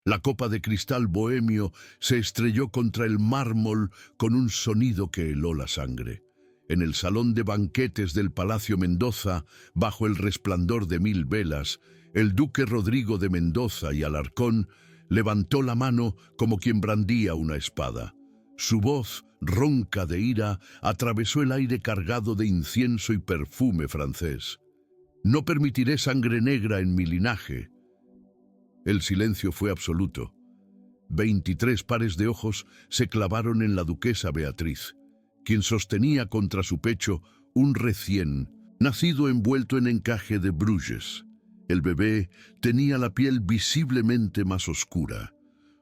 La copa de cristal bohemio se estrelló contra el mármol con un sonido que heló la sangre. En el salón de banquetes del Palacio Mendoza, bajo el resplandor de 1000 velas, el duque Rodrigo de Mendoza y Alarcón levantó la mano como quien brandía una espada. Su voz, ronca de ira, atravesó el aire cargado de incienso y perfume francés. «No permitiré sangre negra en mi linaje». El silencio fue absoluto. 23 pares de ojos se clavaron en la duquesa Beatriz, quien sostenía contra su pecho un recién nacido envuelto en encaje de Bruges. El bebé tenía la piel visiblemente más oscura.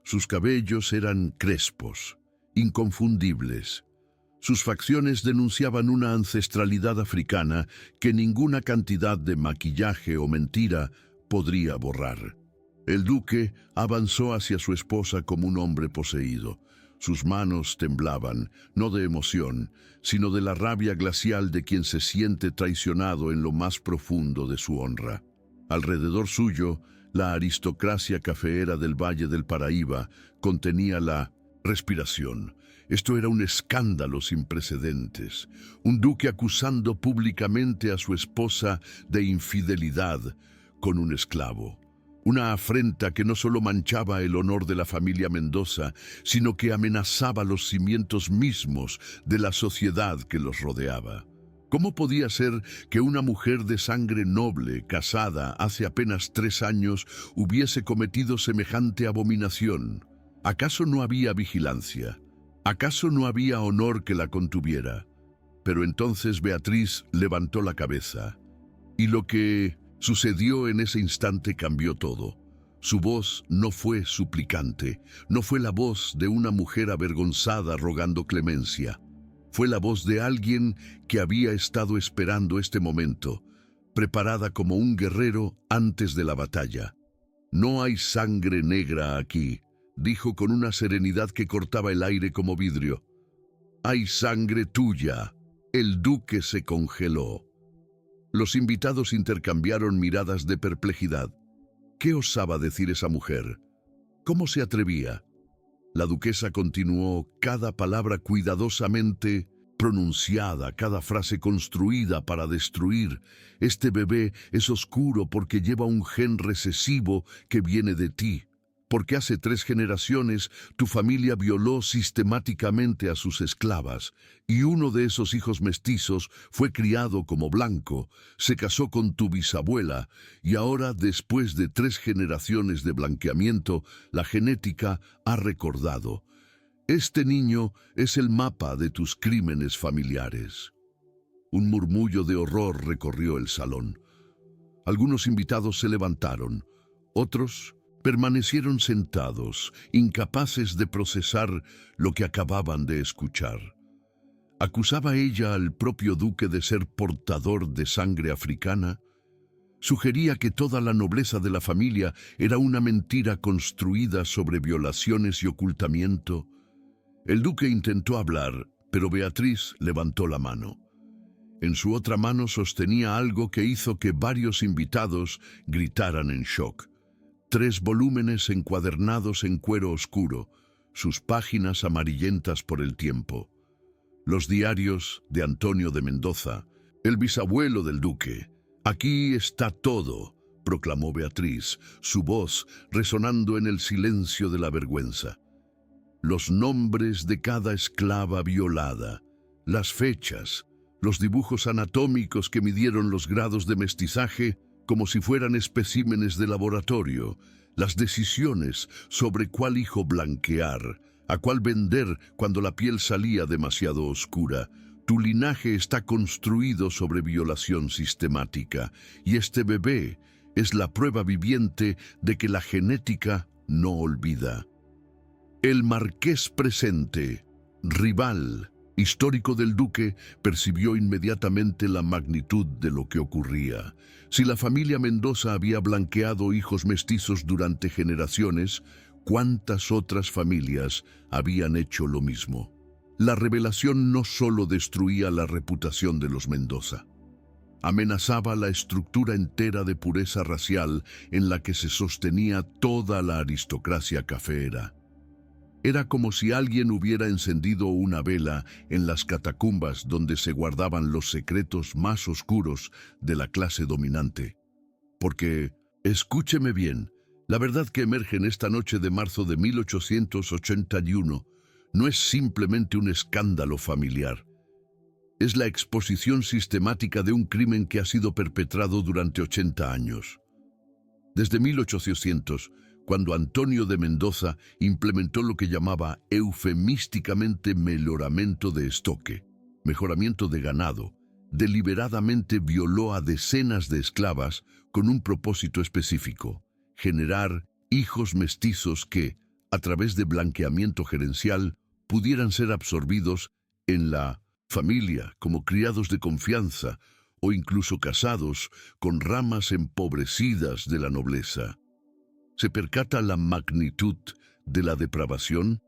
Sus cabellos eran crespos, inconfundibles. Sus facciones denunciaban una ancestralidad africana que ninguna cantidad de maquillaje o mentira podría borrar. El duque avanzó hacia su esposa como un hombre poseído. Sus manos temblaban, no de emoción, sino de la rabia glacial de quien se siente traicionado en lo más profundo de su honra. Alrededor suyo, la aristocracia cafeera del Valle del Paraíba contenía la respiración. Esto era un escándalo sin precedentes. Un duque acusando públicamente a su esposa de infidelidad con un esclavo. Una afrenta que no solo manchaba el honor de la familia Mendoza, sino que amenazaba los cimientos mismos de la sociedad que los rodeaba. ¿Cómo podía ser que una mujer de sangre noble, casada hace apenas 3 años, hubiese cometido semejante abominación? ¿Acaso no había vigilancia? ¿Acaso no había honor que la contuviera? Pero entonces Beatriz levantó la cabeza, y lo que sucedió en ese instante cambió todo. Su voz no fue suplicante, no fue la voz de una mujer avergonzada rogando clemencia. Fue la voz de alguien que había estado esperando este momento, preparada como un guerrero antes de la batalla. «No hay sangre negra aquí», dijo con una serenidad que cortaba el aire como vidrio. «Hay sangre tuya». El duque se congeló. Los invitados intercambiaron miradas de perplejidad. ¿Qué osaba decir esa mujer? ¿Cómo se atrevía? La duquesa continuó, cada palabra cuidadosamente pronunciada, cada frase construida para destruir. «Este bebé es oscuro porque lleva un gen recesivo que viene de ti. Porque hace 3 generaciones tu familia violó sistemáticamente a sus esclavas, y uno de esos hijos mestizos fue criado como blanco, se casó con tu bisabuela, y ahora, después de 3 generaciones de blanqueamiento, la genética ha recordado. Este niño es el mapa de tus crímenes familiares». Un murmullo de horror recorrió el salón. Algunos invitados se levantaron, otros permanecieron sentados, incapaces de procesar lo que acababan de escuchar. ¿Acusaba ella al propio duque de ser portador de sangre africana? ¿Sugería que toda la nobleza de la familia era una mentira construida sobre violaciones y ocultamiento? El duque intentó hablar, pero Beatriz levantó la mano. En su otra mano sostenía algo que hizo que varios invitados gritaran en shock. 3 volúmenes encuadernados en cuero oscuro, sus páginas amarillentas por el tiempo. Los diarios de Antonio de Mendoza, el bisabuelo del duque. «Aquí está todo», proclamó Beatriz, su voz resonando en el silencio de la vergüenza. Los nombres de cada esclava violada, las fechas, los dibujos anatómicos que midieron los grados de mestizaje como si fueran especímenes de laboratorio, las decisiones sobre cuál hijo blanquear, a cuál vender cuando la piel salía demasiado oscura. Tu linaje está construido sobre violación sistemática, y este bebé es la prueba viviente de que la genética no olvida. El marqués presente, rival, histórico del duque, percibió inmediatamente la magnitud de lo que ocurría. Si la familia Mendoza había blanqueado hijos mestizos durante generaciones, ¿cuántas otras familias habían hecho lo mismo? La revelación no solo destruía la reputación de los Mendoza. amenazaba la estructura entera de pureza racial en la que se sostenía toda la aristocracia cafeera. Era como si alguien hubiera encendido una vela en las catacumbas donde se guardaban los secretos más oscuros de la clase dominante. Porque, escúcheme bien, la verdad que emerge en esta noche de marzo de 1881 no es simplemente un escándalo familiar. Es la exposición sistemática de un crimen que ha sido perpetrado durante 80 años. Desde 1800, cuando Antonio de Mendoza implementó lo que llamaba eufemísticamente mejoramiento de estoque, mejoramiento de ganado, deliberadamente violó a decenas de esclavas con un propósito específico: generar hijos mestizos que, a través de blanqueamiento gerencial, pudieran ser absorbidos en la familia como criados de confianza o incluso casados con ramas empobrecidas de la nobleza. ¿Se percata la magnitud de la depravación?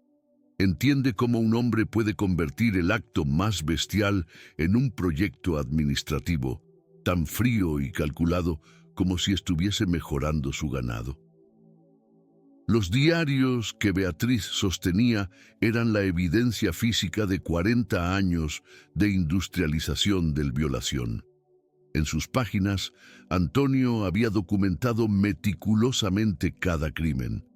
¿Entiende cómo un hombre puede convertir el acto más bestial en un proyecto administrativo, tan frío y calculado como si estuviese mejorando su ganado? Los diarios que Beatriz sostenía eran la evidencia física de 40 años de industrialización del violación. En sus páginas, Antonio había documentado meticulosamente cada crimen.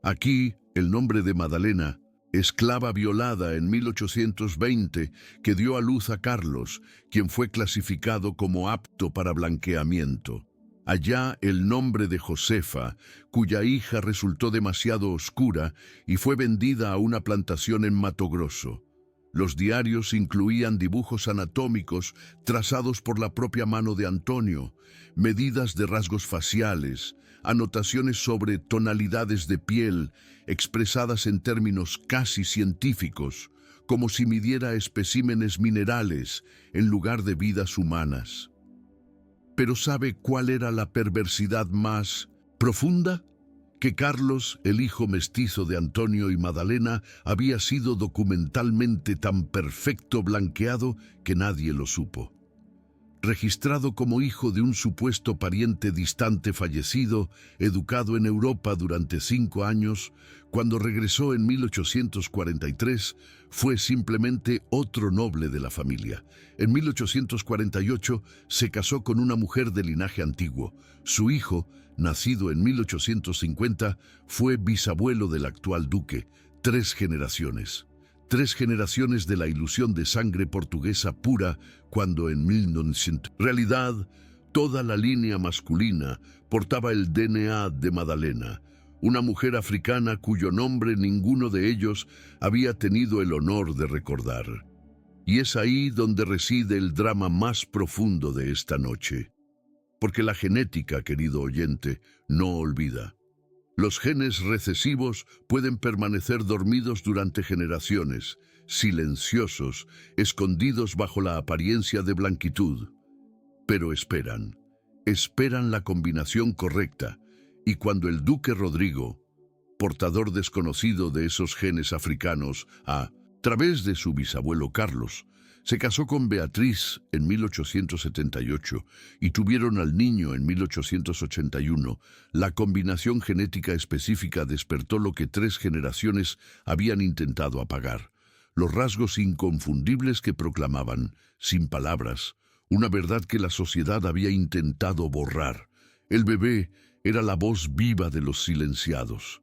Aquí, el nombre de Madalena, esclava violada en 1820, que dio a luz a Carlos, quien fue clasificado como apto para blanqueamiento. Allá el nombre de Josefa, cuya hija resultó demasiado oscura y fue vendida a una plantación en Mato Grosso. Los diarios incluían dibujos anatómicos trazados por la propia mano de Antonio, medidas de rasgos faciales, anotaciones sobre tonalidades de piel expresadas en términos casi científicos, como si midiera especímenes minerales en lugar de vidas humanas. Pero ¿sabe cuál era la perversidad más profunda? Que Carlos, el hijo mestizo de Antonio y Madalena, había sido documentalmente tan perfecto blanqueado que nadie lo supo. Registrado como hijo de un supuesto pariente distante fallecido, educado en Europa durante 5 años, cuando regresó en 1843, fue simplemente otro noble de la familia. En 1848 se casó con una mujer de linaje antiguo. Su hijo, nacido en 1850, fue bisabuelo del actual duque. 3 generaciones. 3 generaciones de la ilusión de sangre portuguesa pura, cuando en 1900, en realidad, toda la línea masculina portaba el DNA de Madalena, una mujer africana cuyo nombre ninguno de ellos había tenido el honor de recordar. Y es ahí donde reside el drama más profundo de esta noche. Porque la genética, querido oyente, no olvida. Los genes recesivos pueden permanecer dormidos durante generaciones, silenciosos, escondidos bajo la apariencia de blanquitud. Pero esperan la combinación correcta, y cuando el duque Rodrigo, portador desconocido de esos genes africanos, a través de su bisabuelo Carlos, se casó con Beatriz en 1878 y tuvieron al niño en 1881. La combinación genética específica despertó lo que 3 generaciones habían intentado apagar. Los rasgos inconfundibles que proclamaban, sin palabras, una verdad que la sociedad había intentado borrar. El bebé era la voz viva de los silenciados.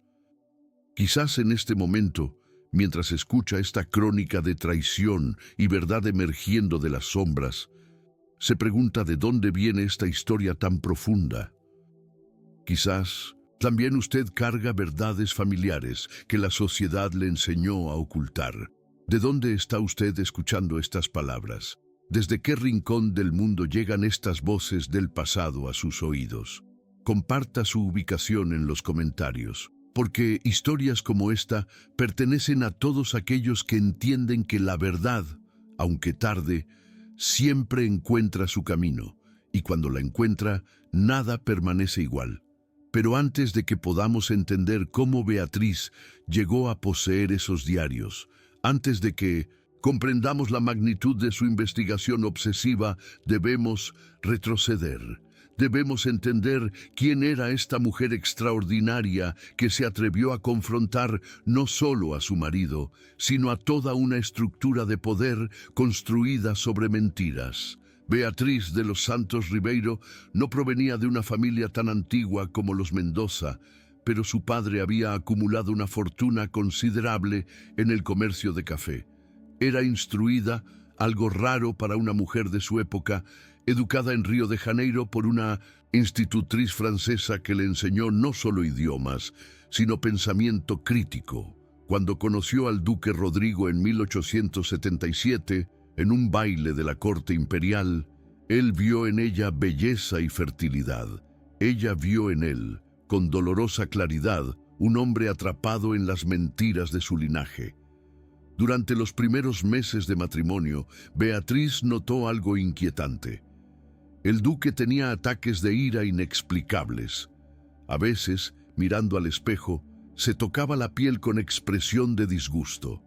Quizás en este momento, mientras escucha esta crónica de traición y verdad emergiendo de las sombras, se pregunta de dónde viene esta historia tan profunda. Quizás también usted carga verdades familiares que la sociedad le enseñó a ocultar. ¿De dónde está usted escuchando estas palabras? ¿Desde qué rincón del mundo llegan estas voces del pasado a sus oídos? Comparta su ubicación en los comentarios. Porque historias como esta pertenecen a todos aquellos que entienden que la verdad, aunque tarde, siempre encuentra su camino, y cuando la encuentra, nada permanece igual. Pero antes de que podamos entender cómo Beatriz llegó a poseer esos diarios, antes de que comprendamos la magnitud de su investigación obsesiva, debemos retroceder. Debemos entender quién era esta mujer extraordinaria que se atrevió a confrontar no solo a su marido, sino a toda una estructura de poder construida sobre mentiras. Beatriz de los Santos Ribeiro no provenía de una familia tan antigua como los Mendoza, pero su padre había acumulado una fortuna considerable en el comercio de café. Era instruida, algo raro para una mujer de su época, educada en Río de Janeiro por una institutriz francesa que le enseñó no solo idiomas, sino pensamiento crítico. Cuando conoció al duque Rodrigo en 1877, en un baile de la corte imperial, él vio en ella belleza y fertilidad. Ella vio en él, con dolorosa claridad, un hombre atrapado en las mentiras de su linaje. Durante los primeros meses de matrimonio, Beatriz notó algo inquietante. El duque tenía ataques de ira inexplicables. A veces, mirando al espejo, se tocaba la piel con expresión de disgusto.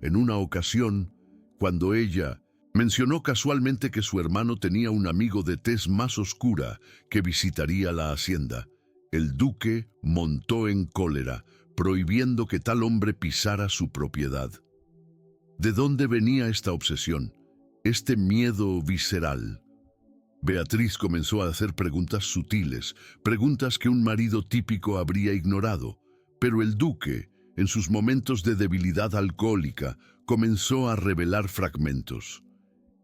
En una ocasión, cuando ella mencionó casualmente que su hermano tenía un amigo de tez más oscura que visitaría la hacienda, el duque montó en cólera, prohibiendo que tal hombre pisara su propiedad. ¿De dónde venía esta obsesión, este miedo visceral? Beatriz comenzó a hacer preguntas sutiles, preguntas que un marido típico habría ignorado, pero el duque, en sus momentos de debilidad alcohólica, comenzó a revelar fragmentos.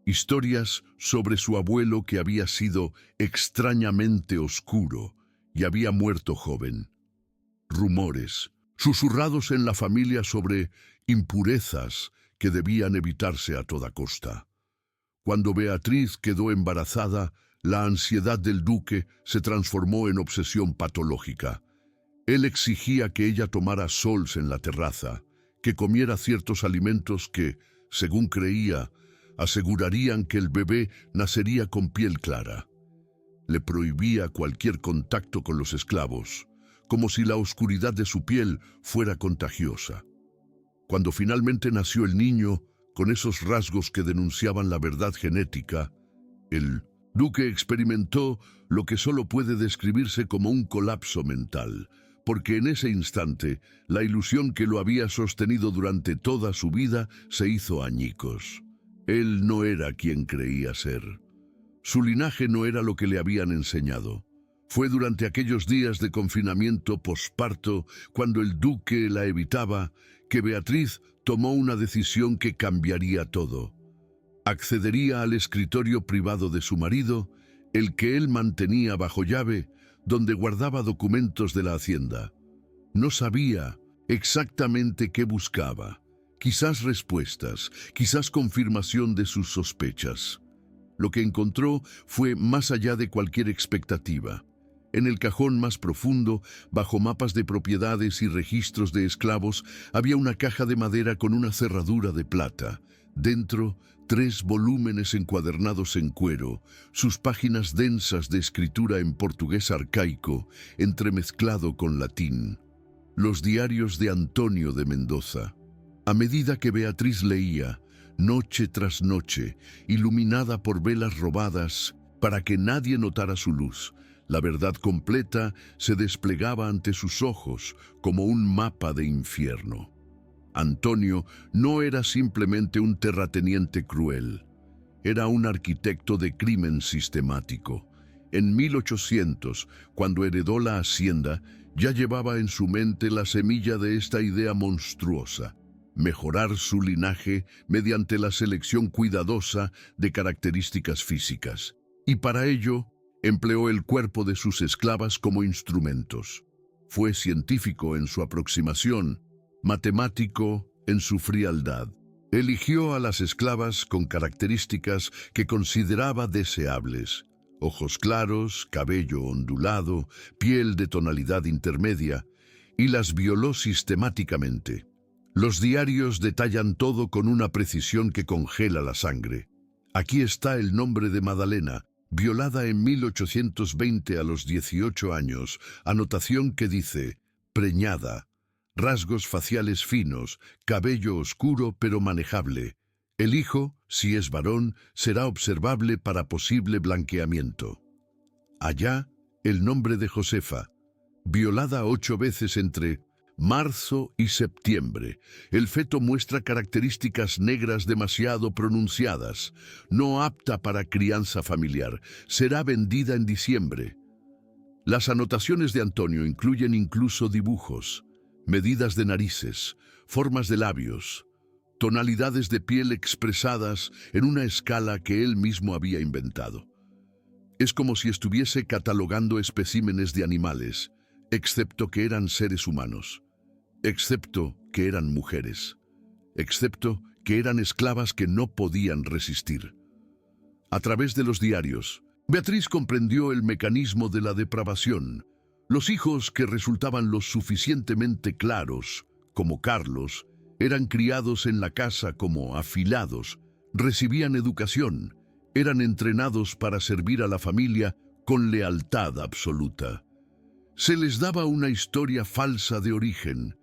Historias sobre su abuelo que había sido extrañamente oscuro y había muerto joven. Rumores, susurrados en la familia sobre impurezas que debían evitarse a toda costa. Cuando Beatriz quedó embarazada, la ansiedad del duque se transformó en obsesión patológica. Él exigía que ella tomara sols en la terraza, que comiera ciertos alimentos que, según creía, asegurarían que el bebé nacería con piel clara. Le prohibía cualquier contacto con los esclavos, como si la oscuridad de su piel fuera contagiosa. Cuando finalmente nació el niño, con esos rasgos que denunciaban la verdad genética, el duque experimentó lo que solo puede describirse como un colapso mental, porque en ese instante la ilusión que lo había sostenido durante toda su vida se hizo añicos. Él no era quien creía ser. Su linaje no era lo que le habían enseñado. Fue durante aquellos días de confinamiento posparto, cuando el duque la evitaba, que Beatriz tomó una decisión que cambiaría todo. Accedería al escritorio privado de su marido, el que él mantenía bajo llave, donde guardaba documentos de la hacienda. No sabía exactamente qué buscaba, quizás respuestas, quizás confirmación de sus sospechas. Lo que encontró fue más allá de cualquier expectativa. En el cajón más profundo, bajo mapas de propiedades y registros de esclavos, había una caja de madera con una cerradura de plata. Dentro, 3 volúmenes encuadernados en cuero, sus páginas densas de escritura en portugués arcaico, entremezclado con latín. Los diarios de Antonio de Mendoza. A medida que Beatriz leía, noche tras noche, iluminada por velas robadas, para que nadie notara su luz, la verdad completa se desplegaba ante sus ojos como un mapa de infierno. Antonio no era simplemente un terrateniente cruel, era un arquitecto de crimen sistemático. En 1800, cuando heredó la hacienda, ya llevaba en su mente la semilla de esta idea monstruosa: mejorar su linaje mediante la selección cuidadosa de características físicas. Y para ello, empleó el cuerpo de sus esclavas como instrumentos. Fue científico en su aproximación, matemático en su frialdad. Eligió a las esclavas con características que consideraba deseables: ojos claros, cabello ondulado, piel de tonalidad intermedia, y las violó sistemáticamente. Los diarios detallan todo con una precisión que congela la sangre. Aquí está el nombre de Madalena, violada en 1820 a los 18 años, anotación que dice: preñada, rasgos faciales finos, cabello oscuro pero manejable, El hijo, si es varón, será observable para posible blanqueamiento. Allá, el nombre de Josefa, violada 8 veces entre marzo y septiembre. El feto muestra características negras demasiado pronunciadas, no apta para crianza familiar. Será vendida en diciembre. Las anotaciones de Antonio incluyen incluso dibujos, medidas de narices, formas de labios, tonalidades de piel expresadas en una escala que él mismo había inventado. Es como si estuviese catalogando especímenes de animales, excepto que eran seres humanos, excepto que eran mujeres, excepto que eran esclavas que no podían resistir. A través de los diarios, Beatriz comprendió el mecanismo de la depravación. Los hijos que resultaban lo suficientemente claros, como Carlos, eran criados en la casa como afilados, recibían educación, eran entrenados para servir a la familia con lealtad absoluta. Se les daba una historia falsa de origen,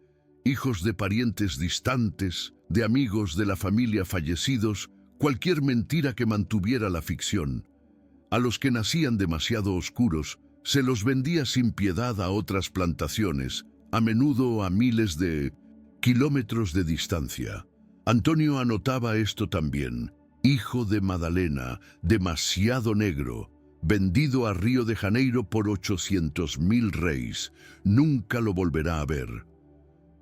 hijos de parientes distantes, de amigos de la familia fallecidos, cualquier mentira que mantuviera la ficción. A los que nacían demasiado oscuros, se los vendía sin piedad a otras plantaciones, a menudo a miles de kilómetros de distancia. Antonio anotaba esto también. Hijo de Madalena, demasiado negro, vendido a Río de Janeiro por 800.000 reis. Nunca lo volverá a ver.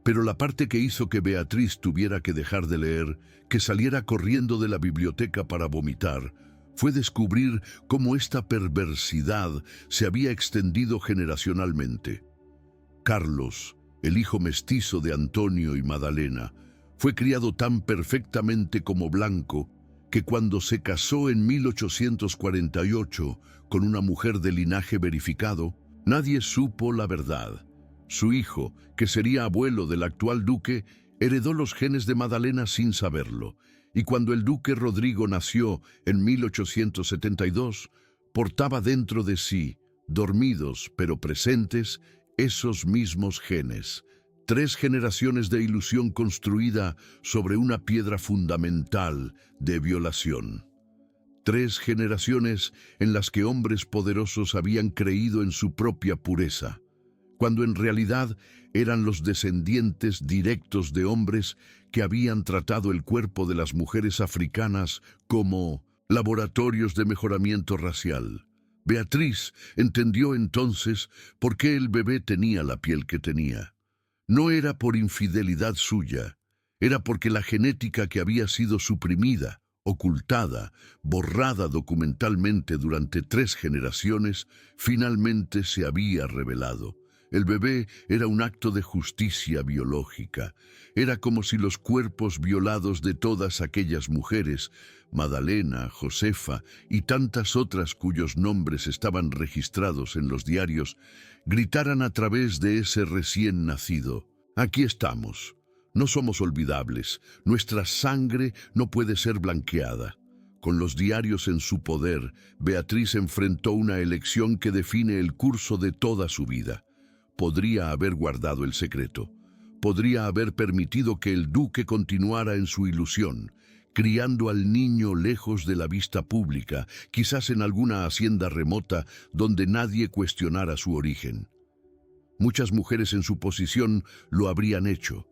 Pero la parte que hizo que Beatriz tuviera que dejar de leer, que saliera corriendo de la biblioteca para vomitar, fue descubrir cómo esta perversidad se había extendido generacionalmente. Carlos, el hijo mestizo de Antonio y Madalena, fue criado tan perfectamente como blanco que cuando se casó en 1848 con una mujer de linaje verificado, nadie supo la verdad. Su hijo, que sería abuelo del actual duque, heredó los genes de Madalena sin saberlo, y cuando el duque Rodrigo nació en 1872, portaba dentro de sí, dormidos pero presentes, esos mismos genes. 3 generaciones de ilusión construida sobre una piedra fundamental de violación. 3 generaciones en las que hombres poderosos habían creído en su propia pureza, cuando en realidad eran los descendientes directos de hombres que habían tratado el cuerpo de las mujeres africanas como laboratorios de mejoramiento racial. Beatriz entendió entonces por qué el bebé tenía la piel que tenía. No era por infidelidad suya, era porque la genética que había sido suprimida, ocultada, borrada documentalmente durante 3 generaciones, finalmente se había revelado. El bebé era un acto de justicia biológica. Era como si los cuerpos violados de todas aquellas mujeres, Madalena, Josefa y tantas otras cuyos nombres estaban registrados en los diarios, gritaran a través de ese recién nacido: aquí estamos, no somos olvidables, nuestra sangre no puede ser blanqueada. Con los diarios en su poder, Beatriz enfrentó una elección que define el curso de toda su vida. Podría haber guardado el secreto. Podría haber permitido que el duque continuara en su ilusión, criando al niño lejos de la vista pública, quizás en alguna hacienda remota donde nadie cuestionara su origen. Muchas mujeres en su posición lo habrían hecho.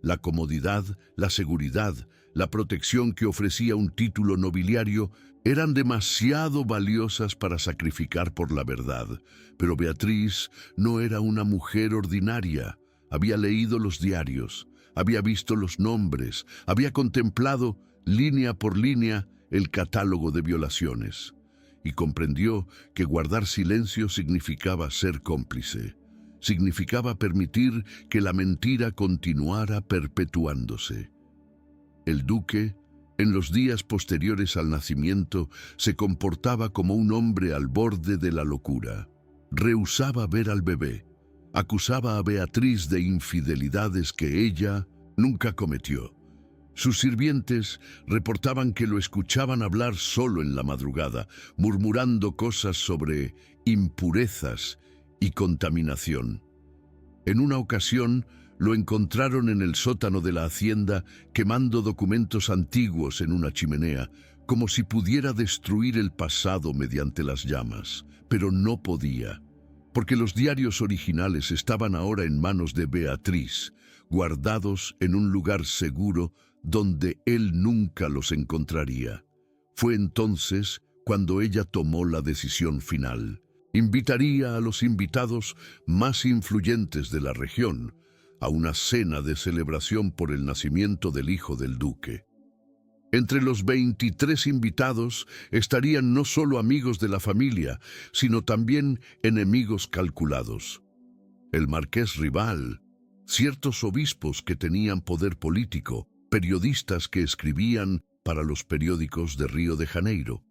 La comodidad, la seguridad, la protección que ofrecía un título nobiliario eran demasiado valiosas para sacrificar por la verdad. Pero Beatriz no era una mujer ordinaria. Había leído los diarios, había visto los nombres, había contemplado, línea por línea, el catálogo de violaciones. Y comprendió que guardar silencio significaba ser cómplice. Significaba permitir que la mentira continuara perpetuándose. El duque, en los días posteriores al nacimiento, se comportaba como un hombre al borde de la locura. Rehusaba ver al bebé. Acusaba a Beatriz de infidelidades que ella nunca cometió. Sus sirvientes reportaban que lo escuchaban hablar solo en la madrugada, murmurando cosas sobre impurezas y contaminación. En una ocasión, Lo encontraron en el sótano de la hacienda quemando documentos antiguos en una chimenea, como si pudiera destruir el pasado mediante las llamas, pero no podía, porque los diarios originales estaban ahora en manos de Beatriz, guardados en un lugar seguro donde él nunca los encontraría. Fue entonces cuando ella tomó la decisión final. Invitaría a los invitados más influyentes de la región a una cena de celebración por el nacimiento del hijo del duque. Entre los 23 invitados estarían no solo amigos de la familia, sino también enemigos calculados. El marqués rival, ciertos obispos que tenían poder político, periodistas que escribían para los periódicos de Río de Janeiro.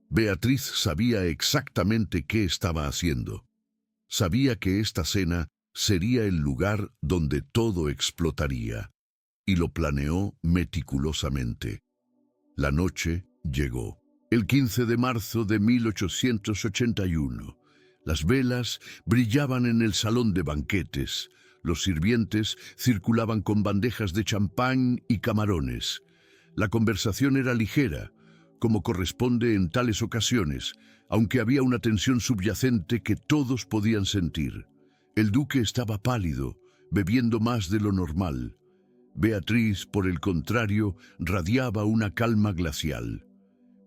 Beatriz sabía exactamente qué estaba haciendo. Sabía que esta cena sería el lugar donde todo explotaría, y lo planeó meticulosamente. La noche llegó. El 15 de marzo de 1881. Las velas brillaban en el salón de banquetes. Los sirvientes circulaban con bandejas de champán y camarones. La conversación era ligera, como corresponde en tales ocasiones, aunque había una tensión subyacente que todos podían sentir. El duque estaba pálido, bebiendo más de lo normal. Beatriz, por el contrario, radiaba una calma glacial.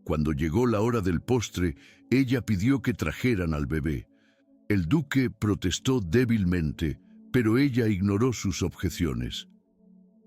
Cuando llegó la hora del postre, ella pidió que trajeran al bebé. El duque protestó débilmente, pero ella ignoró sus objeciones.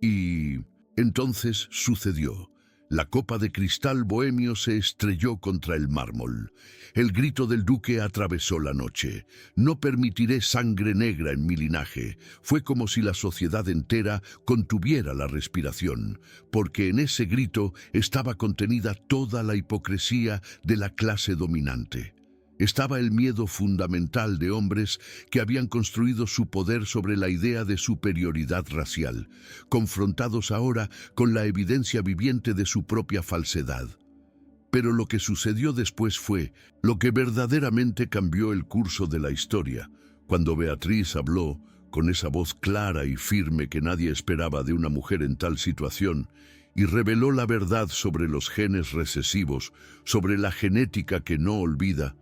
Y entonces sucedió. La copa de cristal bohemio se estrelló contra el mármol. El grito del duque atravesó la noche. No permitiré sangre negra en mi linaje. Fue como si la sociedad entera contuviera la respiración, porque en ese grito estaba contenida toda la hipocresía de la clase dominante. Estaba el miedo fundamental de hombres que habían construido su poder sobre la idea de superioridad racial, confrontados ahora con la evidencia viviente de su propia falsedad. Pero lo que sucedió después fue lo que verdaderamente cambió el curso de la historia, cuando Beatriz habló, con esa voz clara y firme que nadie esperaba de una mujer en tal situación, y reveló la verdad sobre los genes recesivos, sobre la genética que no olvida.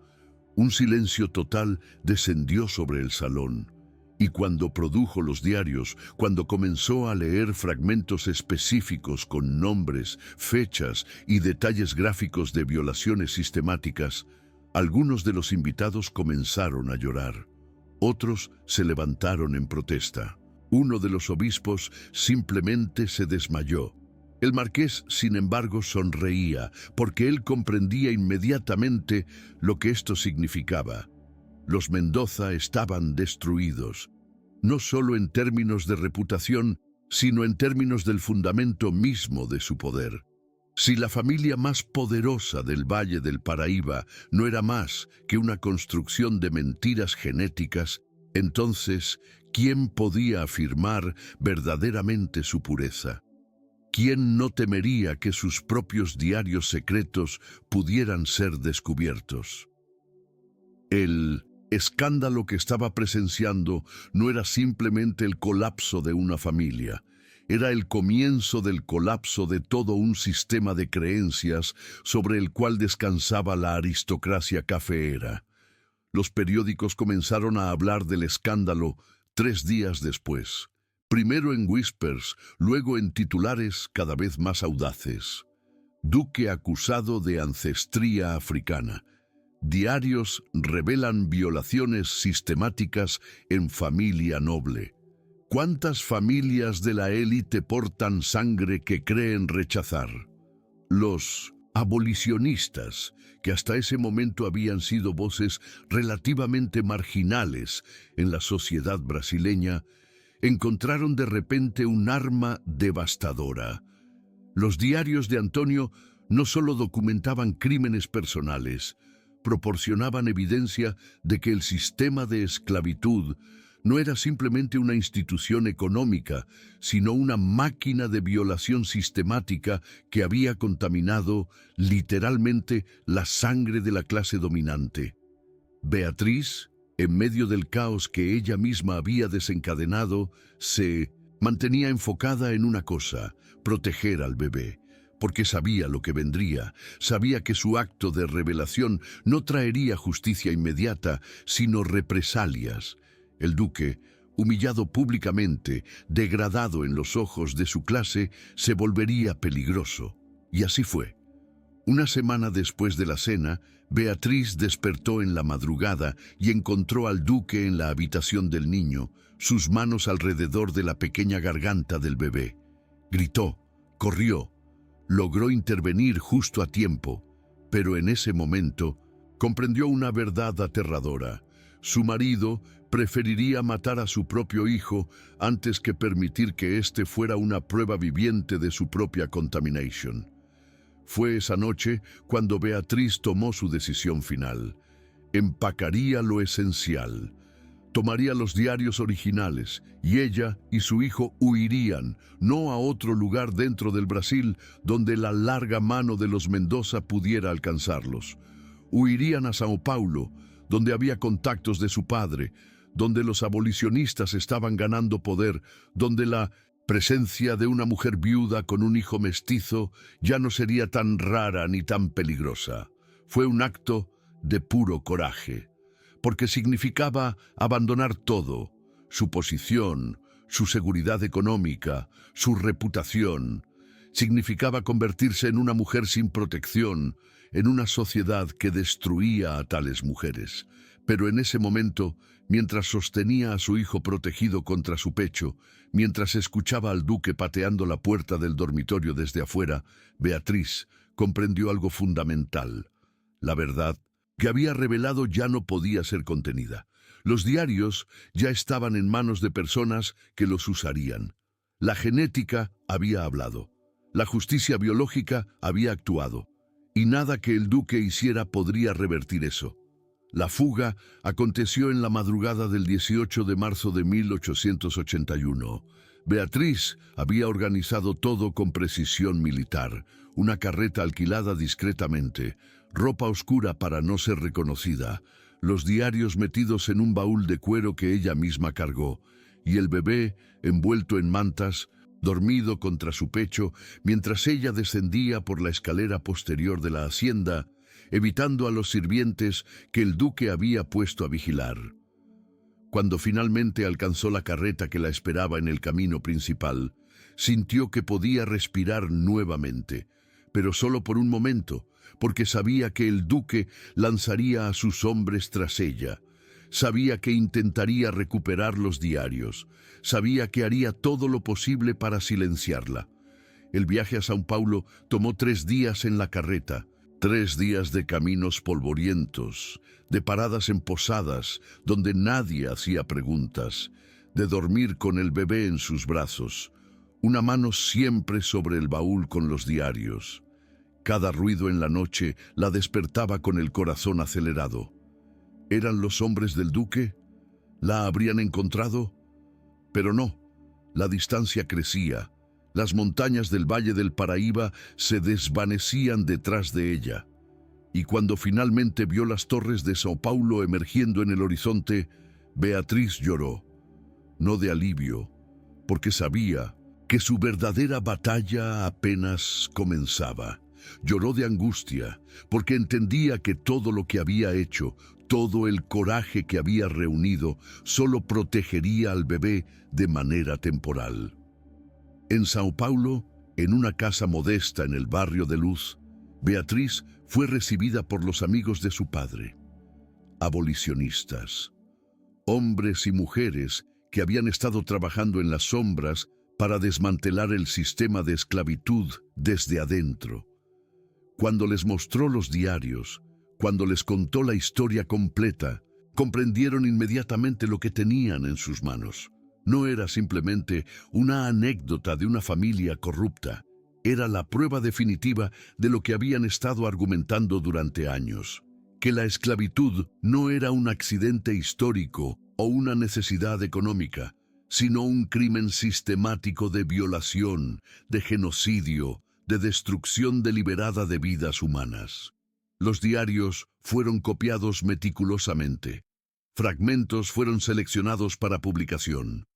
Un silencio total descendió sobre el salón, y cuando produjo los diarios, cuando comenzó a leer fragmentos específicos con nombres, fechas y detalles gráficos de violaciones sistemáticas, algunos de los invitados comenzaron a llorar. Otros se levantaron en protesta. Uno de los obispos simplemente se desmayó. El marqués, sin embargo, sonreía, porque él comprendía inmediatamente lo que esto significaba. Los Mendoza estaban destruidos, no solo en términos de reputación, sino en términos del fundamento mismo de su poder. Si la familia más poderosa del Valle del Paraíba no era más que una construcción de mentiras genéticas, entonces, ¿quién podía afirmar verdaderamente su pureza? ¿Quién no temería que sus propios diarios secretos pudieran ser descubiertos? El escándalo que estaba presenciando no era simplemente el colapso de una familia, era el comienzo del colapso de todo un sistema de creencias sobre el cual descansaba la aristocracia cafeera. Los periódicos comenzaron a hablar del escándalo 3 días después. Primero en whispers, luego en titulares cada vez más audaces. Duque acusado de ancestría africana. Diarios revelan violaciones sistemáticas en familia noble. ¿Cuántas familias de la élite portan sangre que creen rechazar? Los abolicionistas, que hasta ese momento habían sido voces relativamente marginales en la sociedad brasileña, encontraron de repente un arma devastadora. Los diarios de Antonio no solo documentaban crímenes personales, proporcionaban evidencia de que el sistema de esclavitud no era simplemente una institución económica, sino una máquina de violación sistemática que había contaminado literalmente la sangre de la clase dominante. Beatriz, En medio del caos que ella misma había desencadenado, se mantenía enfocada en una cosa: proteger al bebé, porque sabía lo que vendría, sabía que su acto de revelación no traería justicia inmediata, sino represalias. El duque, humillado públicamente, degradado en los ojos de su clase, se volvería peligroso. Y así fue. Una semana después de la cena, Beatriz despertó en la madrugada y encontró al duque en la habitación del niño, sus manos alrededor de la pequeña garganta del bebé. Gritó, corrió, logró intervenir justo a tiempo, pero en ese momento comprendió una verdad aterradora. Su marido preferiría matar a su propio hijo antes que permitir que éste fuera una prueba viviente de su propia contaminación. Fue esa noche cuando Beatriz tomó su decisión final. Empacaría lo esencial. Tomaría los diarios originales y ella y su hijo huirían, no a otro lugar dentro del Brasil donde la larga mano de los Mendoza pudiera alcanzarlos. Huirían a Sao Paulo, donde había contactos de su padre, donde los abolicionistas estaban ganando poder, donde la presencia de una mujer viuda con un hijo mestizo ya no sería tan rara ni tan peligrosa. Fue un acto de puro coraje, porque significaba abandonar todo: su posición, su seguridad económica, su reputación. Significaba convertirse en una mujer sin protección, en una sociedad que destruía a tales mujeres. Pero en ese momento, mientras sostenía a su hijo protegido contra su pecho, mientras escuchaba al duque pateando la puerta del dormitorio desde afuera, Beatriz comprendió algo fundamental. La verdad que había revelado ya no podía ser contenida. Los diarios ya estaban en manos de personas que los usarían. La genética había hablado. La justicia biológica había actuado. Y nada que el duque hiciera podría revertir eso. La fuga aconteció en la madrugada del 18 de marzo de 1881. Beatriz había organizado todo con precisión militar: una carreta alquilada discretamente, ropa oscura para no ser reconocida, los diarios metidos en un baúl de cuero que ella misma cargó, y el bebé envuelto en mantas, dormido contra su pecho, mientras ella descendía por la escalera posterior de la hacienda, evitando a los sirvientes que el duque había puesto a vigilar. Cuando finalmente alcanzó la carreta que la esperaba en el camino principal, sintió que podía respirar nuevamente, pero solo por un momento, porque sabía que el duque lanzaría a sus hombres tras ella. Sabía que intentaría recuperar los diarios. Sabía que haría todo lo posible para silenciarla. El viaje a Sao Paulo tomó 3 días en la carreta. 3 días de caminos polvorientos, de paradas en posadas donde nadie hacía preguntas, de dormir con el bebé en sus brazos, una mano siempre sobre el baúl con los diarios. Cada ruido en la noche la despertaba con el corazón acelerado. ¿Eran los hombres del duque? ¿La habrían encontrado? Pero no, la distancia crecía. Las montañas del Valle del Paraíba se desvanecían detrás de ella. Y cuando finalmente vio las torres de Sao Paulo emergiendo en el horizonte, Beatriz lloró. No de alivio, porque sabía que su verdadera batalla apenas comenzaba. Lloró de angustia, porque entendía que todo lo que había hecho, todo el coraje que había reunido, solo protegería al bebé de manera temporal. En Sao Paulo, en una casa modesta en el barrio de Luz, Beatriz fue recibida por los amigos de su padre. Abolicionistas, hombres y mujeres que habían estado trabajando en las sombras para desmantelar el sistema de esclavitud desde adentro. Cuando les mostró los diarios, cuando les contó la historia completa, comprendieron inmediatamente lo que tenían en sus manos. No era simplemente una anécdota de una familia corrupta. Era la prueba definitiva de lo que habían estado argumentando durante años: que la esclavitud no era un accidente histórico o una necesidad económica, sino un crimen sistemático de violación, de genocidio, de destrucción deliberada de vidas humanas. Los diarios fueron copiados meticulosamente. Fragmentos fueron seleccionados para publicación.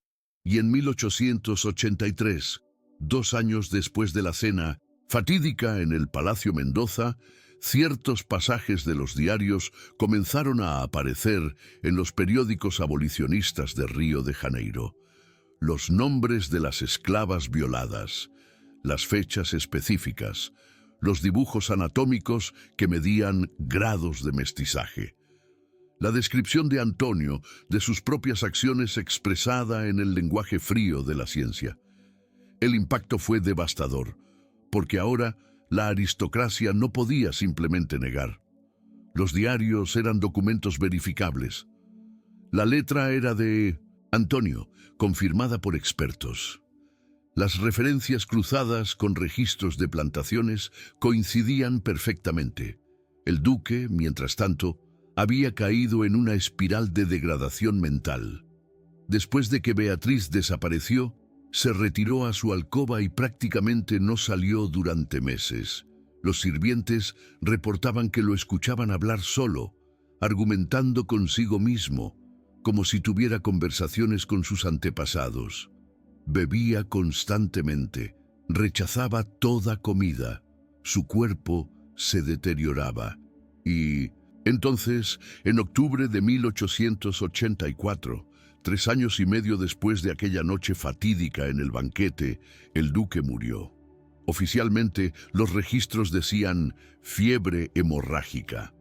Y en 1883, 2 años después de la cena fatídica en el Palacio Mendoza, ciertos pasajes de los diarios comenzaron a aparecer en los periódicos abolicionistas de Río de Janeiro. Los nombres de las esclavas violadas, las fechas específicas, los dibujos anatómicos que medían grados de mestizaje. La descripción de Antonio de sus propias acciones expresada en el lenguaje frío de la ciencia. El impacto fue devastador, porque ahora la aristocracia no podía simplemente negar. Los diarios eran documentos verificables. La letra era de Antonio, confirmada por expertos. Las referencias cruzadas con registros de plantaciones coincidían perfectamente. El duque, mientras tanto, había caído en una espiral de degradación mental. Después de que Beatriz desapareció, se retiró a su alcoba y prácticamente no salió durante meses. Los sirvientes reportaban que lo escuchaban hablar solo, argumentando consigo mismo, como si tuviera conversaciones con sus antepasados. Bebía constantemente, rechazaba toda comida, su cuerpo se deterioraba. Y entonces, en octubre de 1884, 3 años y medio después de aquella noche fatídica en el banquete, el duque murió. Oficialmente, los registros decían fiebre hemorrágica.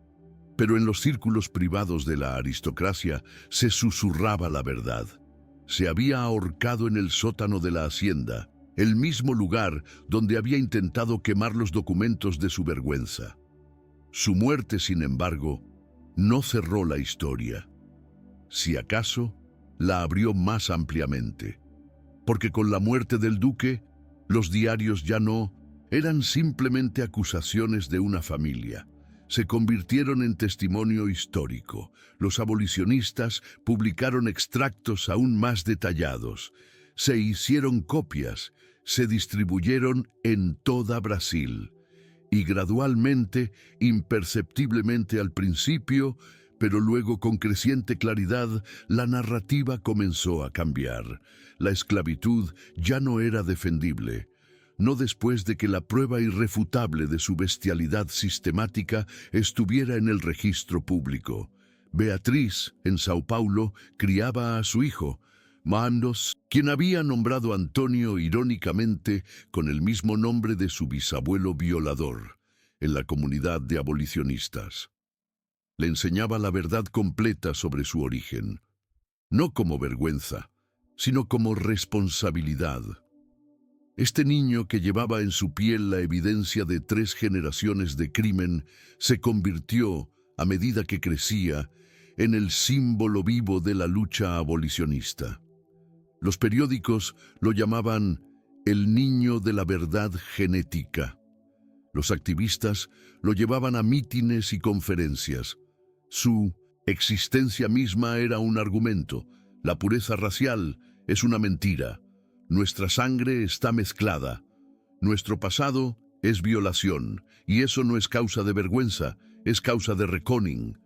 Pero en los círculos privados de la aristocracia se susurraba la verdad. Se había ahorcado en el sótano de la hacienda, el mismo lugar donde había intentado quemar los documentos de su vergüenza. Su muerte, sin embargo, no cerró la historia. Si acaso, la abrió más ampliamente. Porque con la muerte del duque, los diarios ya no eran simplemente acusaciones de una familia. Se convirtieron en testimonio histórico. Los abolicionistas publicaron extractos aún más detallados. Se hicieron copias, se distribuyeron en toda Brasil. Y gradualmente, imperceptiblemente al principio, pero luego con creciente claridad, la narrativa comenzó a cambiar. La esclavitud ya no era defendible. No después de que la prueba irrefutable de su bestialidad sistemática estuviera en el registro público. Beatriz, en Sao Paulo, criaba a su hijo, Mandos, quien había nombrado Antonio irónicamente con el mismo nombre de su bisabuelo violador, en la comunidad de abolicionistas. Le enseñaba la verdad completa sobre su origen, no como vergüenza, sino como responsabilidad. Este niño que llevaba en su piel la evidencia de 3 generaciones de crimen se convirtió, a medida que crecía, en el símbolo vivo de la lucha abolicionista. Los periódicos lo llamaban el niño de la verdad genética. Los activistas lo llevaban a mítines y conferencias. Su existencia misma era un argumento. La pureza racial es una mentira. Nuestra sangre está mezclada. Nuestro pasado es violación, y eso no es causa de vergüenza, es causa de reckoning.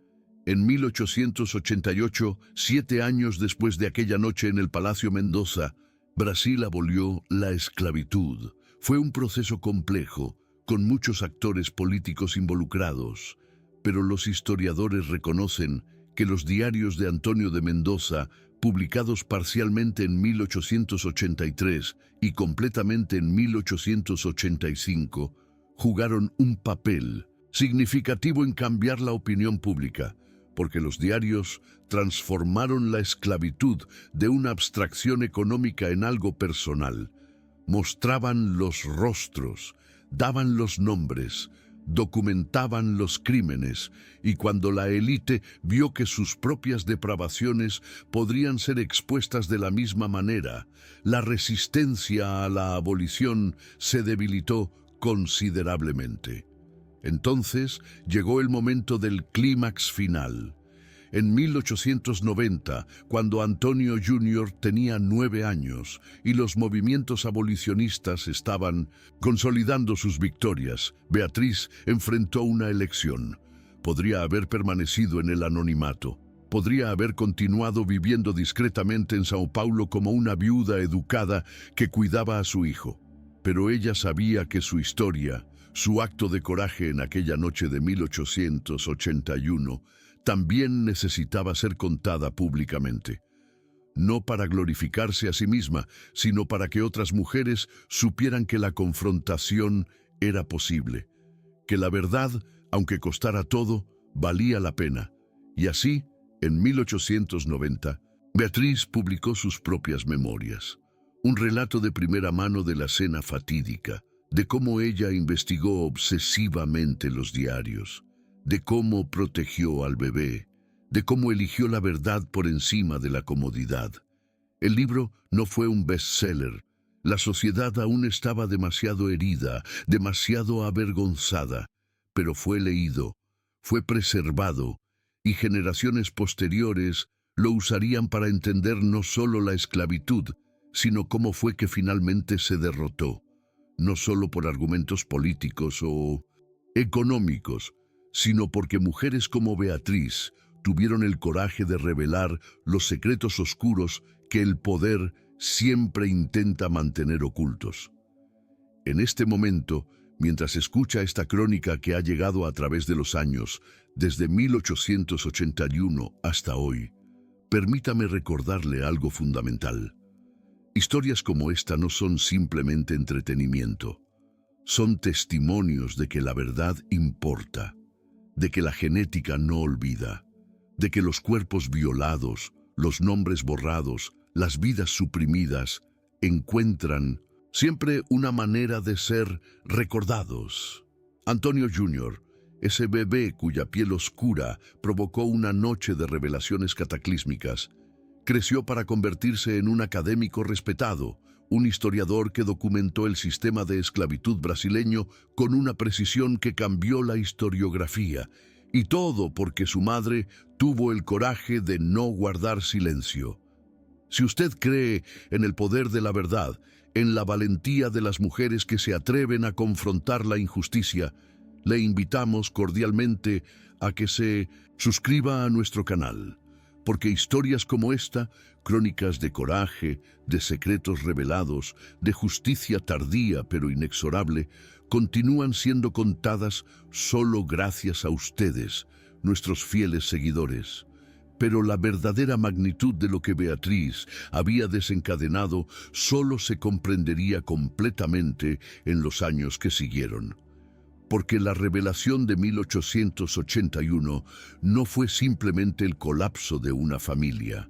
En 1888, 7 años después de aquella noche en el Palacio Mendoza, Brasil abolió la esclavitud. Fue un proceso complejo, con muchos actores políticos involucrados, pero los historiadores reconocen que los diarios de Antonio de Mendoza, publicados parcialmente en 1883 y completamente en 1885, jugaron un papel significativo en cambiar la opinión pública, porque los diarios transformaron la esclavitud de una abstracción económica en algo personal. Mostraban los rostros, daban los nombres, documentaban los crímenes, y cuando la élite vio que sus propias depravaciones podrían ser expuestas de la misma manera, la resistencia a la abolición se debilitó considerablemente. Entonces llegó el momento del clímax final. En 1890, cuando Antonio Jr. tenía 9 años y los movimientos abolicionistas estaban consolidando sus victorias, Beatriz enfrentó una elección. Podría haber permanecido en el anonimato, Podría haber continuado viviendo discretamente en Sao Paulo como una viuda educada que cuidaba a su hijo. Pero ella sabía que su historia, su acto de coraje en aquella noche de 1881, también necesitaba ser contada públicamente. No para glorificarse a sí misma, sino para que otras mujeres supieran que la confrontación era posible, que la verdad, aunque costara todo, valía la pena. Y así, en 1890, Beatriz publicó sus propias memorias, un relato de primera mano de la cena fatídica, de cómo ella investigó obsesivamente los diarios, de cómo protegió al bebé, de cómo eligió la verdad por encima de la comodidad. El libro no fue un bestseller. La sociedad aún estaba demasiado herida, demasiado avergonzada, pero fue leído, fue preservado, y generaciones posteriores lo usarían para entender no solo la esclavitud, sino cómo fue que finalmente se derrotó, no solo por argumentos políticos o económicos, sino porque mujeres como Beatriz tuvieron el coraje de revelar los secretos oscuros que el poder siempre intenta mantener ocultos. En este momento, mientras escucha esta crónica que ha llegado a través de los años, desde 1881 hasta hoy, permítame recordarle algo fundamental. Historias como esta no son simplemente entretenimiento, son testimonios de que la verdad importa, de que la genética no olvida, de que los cuerpos violados, los nombres borrados, las vidas suprimidas, encuentran siempre una manera de ser recordados. Antonio Jr., ese bebé cuya piel oscura provocó una noche de revelaciones cataclísmicas, creció para convertirse en un académico respetado, un historiador que documentó el sistema de esclavitud brasileño con una precisión que cambió la historiografía, y todo porque su madre tuvo el coraje de no guardar silencio. Si usted cree en el poder de la verdad, en la valentía de las mujeres que se atreven a confrontar la injusticia, le invitamos cordialmente a que se suscriba a nuestro canal, porque historias como esta, crónicas de coraje, de secretos revelados, de justicia tardía pero inexorable, continúan siendo contadas solo gracias a ustedes, nuestros fieles seguidores. Pero la verdadera magnitud de lo que Beatriz había desencadenado solo se comprendería completamente en los años que siguieron. Porque la revelación de 1881 no fue simplemente el colapso de una familia.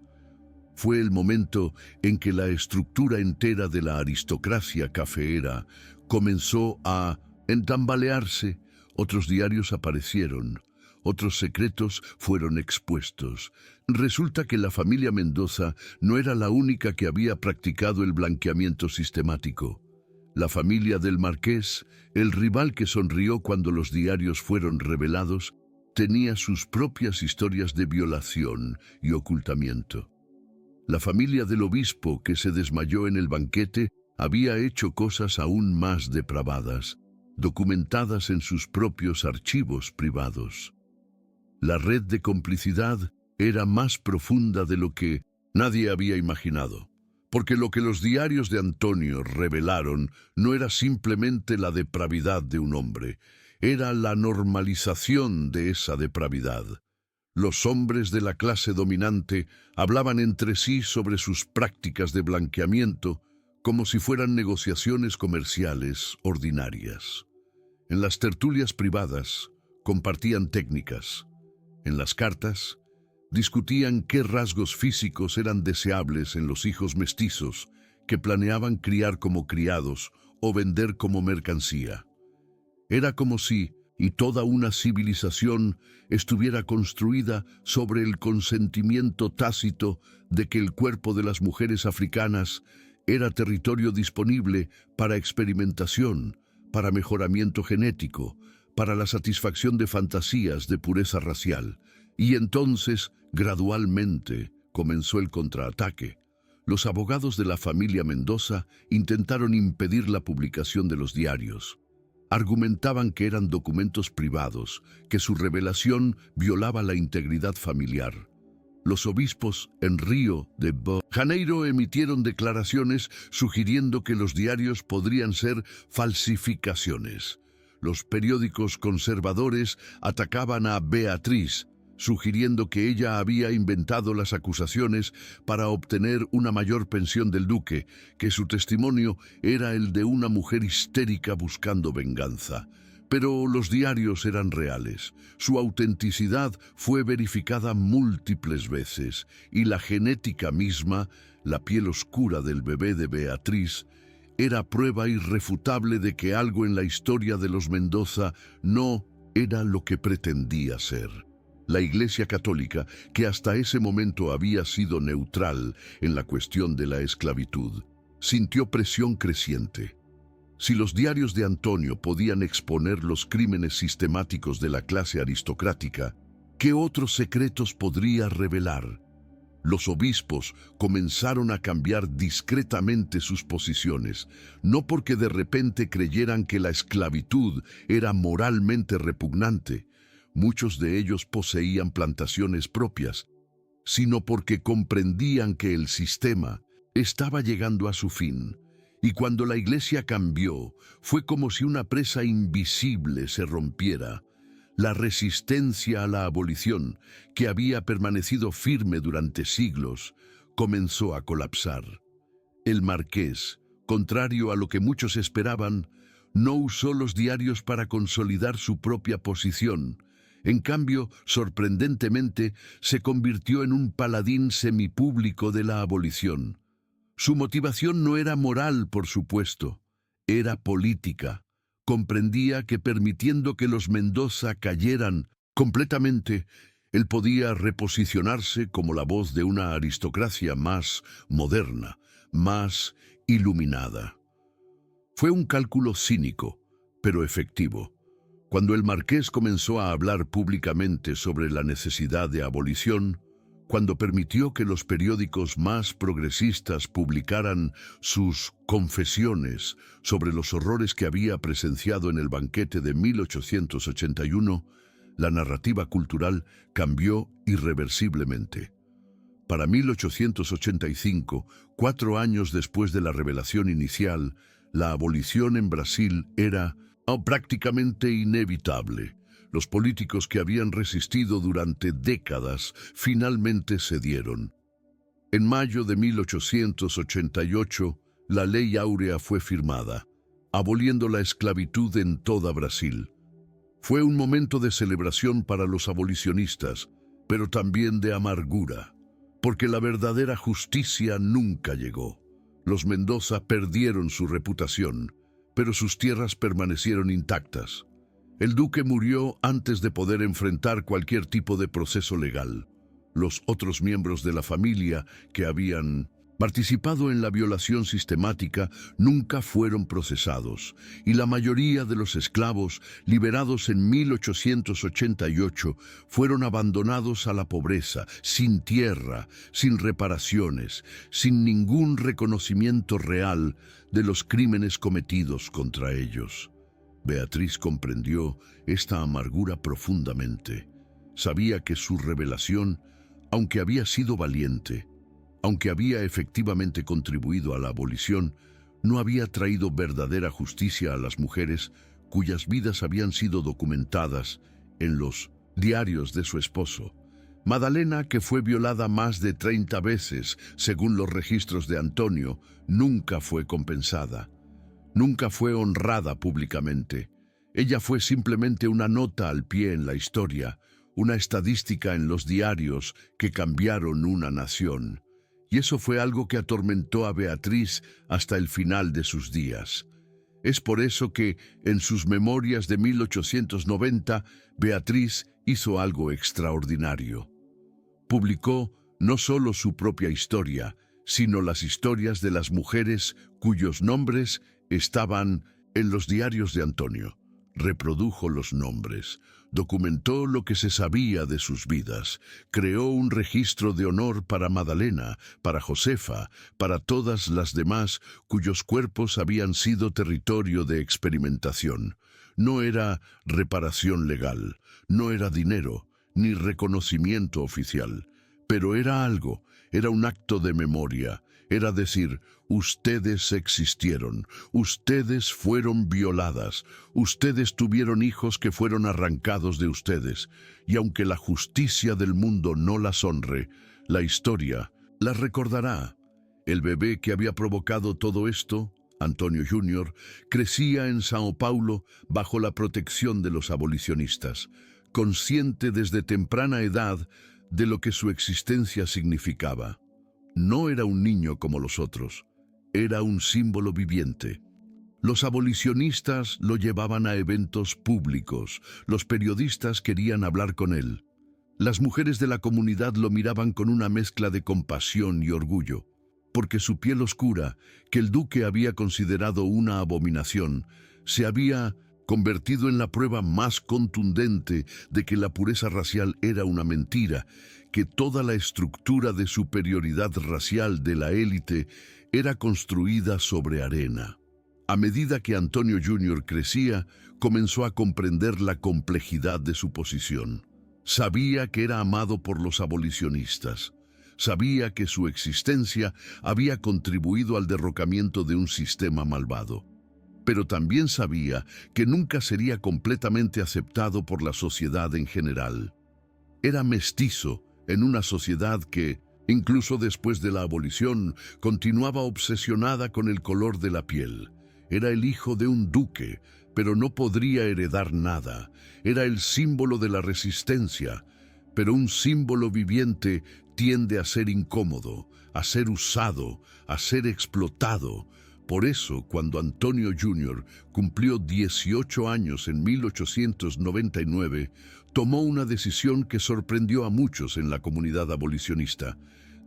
Fue el momento en que la estructura entera de la aristocracia cafeera comenzó a entambalearse. Otros diarios aparecieron, otros secretos fueron expuestos. Resulta que la familia Mendoza no era la única que había practicado el blanqueamiento sistemático. La familia del marqués, el rival que sonrió cuando los diarios fueron revelados, tenía sus propias historias de violación y ocultamiento. La familia del obispo que se desmayó en el banquete había hecho cosas aún más depravadas, documentadas en sus propios archivos privados. La red de complicidad era más profunda de lo que nadie había imaginado, porque lo que los diarios de Antonio revelaron no era simplemente la depravidad de un hombre, era la normalización de esa depravidad. Los hombres de la clase dominante hablaban entre sí sobre sus prácticas de blanqueamiento como si fueran negociaciones comerciales ordinarias. En las tertulias privadas compartían técnicas. En las cartas discutían qué rasgos físicos eran deseables en los hijos mestizos que planeaban criar como criados o vender como mercancía. Era como si toda una civilización estuviera construida sobre el consentimiento tácito de que el cuerpo de las mujeres africanas era territorio disponible para experimentación, para mejoramiento genético, para la satisfacción de fantasías de pureza racial. Y entonces, gradualmente, comenzó el contraataque. Los abogados de la familia Mendoza intentaron impedir la publicación de los diarios. Argumentaban que eran documentos privados, que su revelación violaba la integridad familiar. Los obispos en Río de Janeiro emitieron declaraciones sugiriendo que los diarios podrían ser falsificaciones. Los periódicos conservadores atacaban a Beatriz, sugiriendo que ella había inventado las acusaciones para obtener una mayor pensión del duque, que su testimonio era el de una mujer histérica buscando venganza. Pero los diarios eran reales. Su autenticidad fue verificada múltiples veces, y la genética misma, la piel oscura del bebé de Beatriz, era prueba irrefutable de que algo en la historia de los Mendoza no era lo que pretendía ser. La Iglesia Católica, que hasta ese momento había sido neutral en la cuestión de la esclavitud, sintió presión creciente. Si los diarios de Antonio podían exponer los crímenes sistemáticos de la clase aristocrática, ¿qué otros secretos podría revelar? Los obispos comenzaron a cambiar discretamente sus posiciones, no porque de repente creyeran que la esclavitud era moralmente repugnante, muchos de ellos poseían plantaciones propias, sino porque comprendían que el sistema estaba llegando a su fin. Y cuando la Iglesia cambió, fue como si una presa invisible se rompiera. La resistencia a la abolición, que había permanecido firme durante siglos, comenzó a colapsar. El marqués, contrario a lo que muchos esperaban, no usó los diarios para consolidar su propia posición. En cambio, sorprendentemente, se convirtió en un paladín semipúblico de la abolición. Su motivación no era moral, por supuesto, era política. Comprendía que permitiendo que los Mendoza cayeran completamente, él podía reposicionarse como la voz de una aristocracia más moderna, más iluminada. Fue un cálculo cínico, pero efectivo. Cuando el marqués comenzó a hablar públicamente sobre la necesidad de abolición, cuando permitió que los periódicos más progresistas publicaran sus confesiones sobre los horrores que había presenciado en el banquete de 1881, la narrativa cultural cambió irreversiblemente. Para 1885, 4 años después de la revelación inicial, la abolición en Brasil era prácticamente inevitable. Los políticos que habían resistido durante décadas finalmente cedieron. En mayo de 1888, la Ley Áurea fue firmada, aboliendo la esclavitud en toda Brasil. Fue un momento de celebración para los abolicionistas, pero también de amargura, porque la verdadera justicia nunca llegó. Los Mendoza perdieron su reputación, pero sus tierras permanecieron intactas. El duque murió antes de poder enfrentar cualquier tipo de proceso legal. Los otros miembros de la familia que habían participado en la violación sistemática nunca fueron procesados, y la mayoría de los esclavos liberados en 1888 fueron abandonados a la pobreza, sin tierra, sin reparaciones, sin ningún reconocimiento real de los crímenes cometidos contra ellos. Beatriz comprendió esta amargura profundamente. Sabía que su revelación, aunque había sido valiente, aunque había efectivamente contribuido a la abolición, no había traído verdadera justicia a las mujeres cuyas vidas habían sido documentadas en los diarios de su esposo. Madalena, que fue violada más de 30 veces, según los registros de Antonio, nunca fue compensada. Nunca fue honrada públicamente. Ella fue simplemente una nota al pie en la historia, una estadística en los diarios que cambiaron una nación. Y eso fue algo que atormentó a Beatriz hasta el final de sus días. Es por eso que, en sus memorias de 1890, Beatriz hizo algo extraordinario. Publicó no solo su propia historia, sino las historias de las mujeres cuyos nombres estaban en los diarios de Antonio. Reprodujo los nombres, documentó lo que se sabía de sus vidas, creó un registro de honor para Madalena, para Josefa, para todas las demás cuyos cuerpos habían sido territorio de experimentación. No era reparación legal, no era dinero, ni reconocimiento oficial, Pero era algo, era un acto de memoria, era decir, ustedes existieron, ustedes fueron violadas, ustedes tuvieron hijos que fueron arrancados de ustedes, y aunque la justicia del mundo no las honre, la historia las recordará. El bebé que había provocado todo esto, Antonio Jr., crecía en Sao Paulo bajo la protección de los abolicionistas, consciente desde temprana edad de lo que su existencia significaba. No era un niño como los otros, era un símbolo viviente. Los abolicionistas lo llevaban a eventos públicos, los periodistas querían hablar con él. Las mujeres de la comunidad lo miraban con una mezcla de compasión y orgullo, porque su piel oscura, que el duque había considerado una abominación, se había convertido en la prueba más contundente de que la pureza racial era una mentira, que toda la estructura de superioridad racial de la élite era construida sobre arena. A medida que Antonio Jr. crecía, comenzó a comprender la complejidad de su posición. Sabía que era amado por los abolicionistas. Sabía que su existencia había contribuido al derrocamiento de un sistema malvado. Pero también sabía que nunca sería completamente aceptado por la sociedad en general. Era mestizo en una sociedad que, incluso después de la abolición, continuaba obsesionada con el color de la piel. Era el hijo de un duque, pero no podría heredar nada. Era el símbolo de la resistencia, pero un símbolo viviente tiende a ser incómodo, a ser usado, a ser explotado. Por eso, cuando Antonio Jr. cumplió 18 años en 1899, tomó una decisión que sorprendió a muchos en la comunidad abolicionista.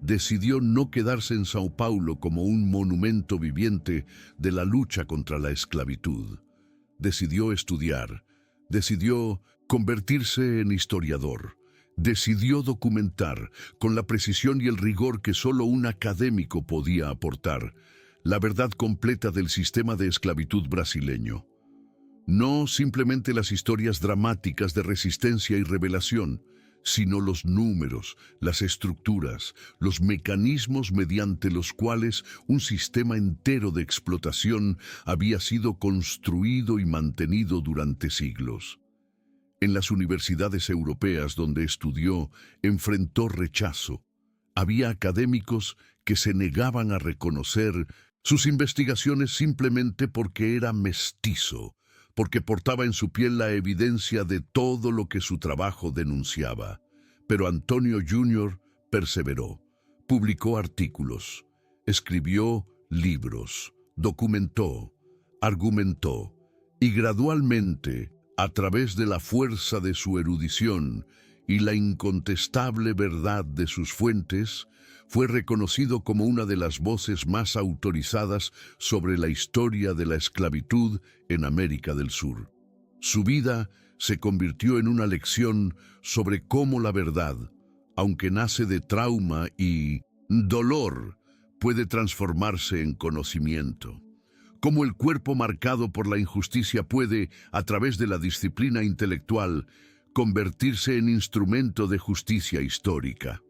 Decidió no quedarse en Sao Paulo como un monumento viviente de la lucha contra la esclavitud. Decidió estudiar, decidió convertirse en historiador, decidió documentar, con la precisión y el rigor que solo un académico podía aportar, la verdad completa del sistema de esclavitud brasileño. No simplemente las historias dramáticas de resistencia y rebelión, sino los números, las estructuras, los mecanismos mediante los cuales un sistema entero de explotación había sido construido y mantenido durante siglos. En las universidades europeas donde estudió, enfrentó rechazo. Había académicos que se negaban a reconocer sus investigaciones simplemente porque era mestizo, porque portaba en su piel la evidencia de todo lo que su trabajo denunciaba. Pero Antonio Jr. perseveró, publicó artículos, escribió libros, documentó, argumentó, y gradualmente, a través de la fuerza de su erudición y la incontestable verdad de sus fuentes, fue reconocido como una de las voces más autorizadas sobre la historia de la esclavitud en América del Sur. Su vida se convirtió en una lección sobre cómo la verdad, aunque nace de trauma y dolor, puede transformarse en conocimiento. Cómo el cuerpo marcado por la injusticia puede, a través de la disciplina intelectual, convertirse en instrumento de justicia histórica.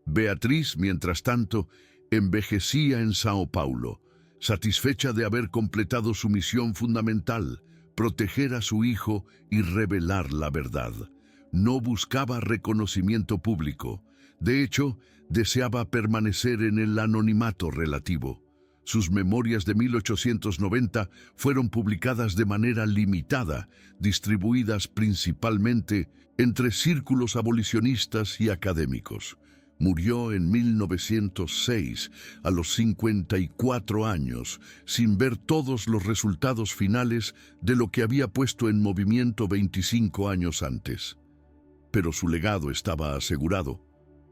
Beatriz, mientras tanto, envejecía en Sao Paulo, satisfecha de haber completado su misión fundamental, proteger a su hijo y revelar la verdad. No buscaba reconocimiento público. De hecho, deseaba permanecer en el anonimato relativo. Sus memorias de 1890 fueron publicadas de manera limitada, distribuidas principalmente entre círculos abolicionistas y académicos. Murió en 1906, a los 54 años, sin ver todos los resultados finales de lo que había puesto en movimiento 25 años antes. Pero su legado estaba asegurado.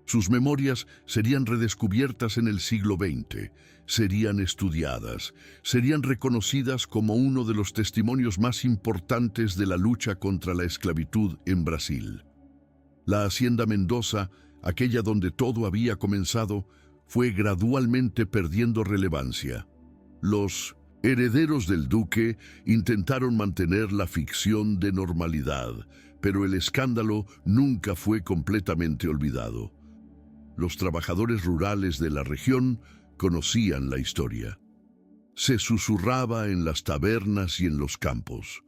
Sus memorias serían redescubiertas en el siglo XX, serían estudiadas, serían reconocidas como uno de los testimonios más importantes de la lucha contra la esclavitud en Brasil. La Hacienda Mendoza, aquella donde todo había comenzado, fue gradualmente perdiendo relevancia. Los herederos del duque intentaron mantener la ficción de normalidad, pero el escándalo nunca fue completamente olvidado. Los trabajadores rurales de la región conocían la historia. Se susurraba en las tabernas y en los campos.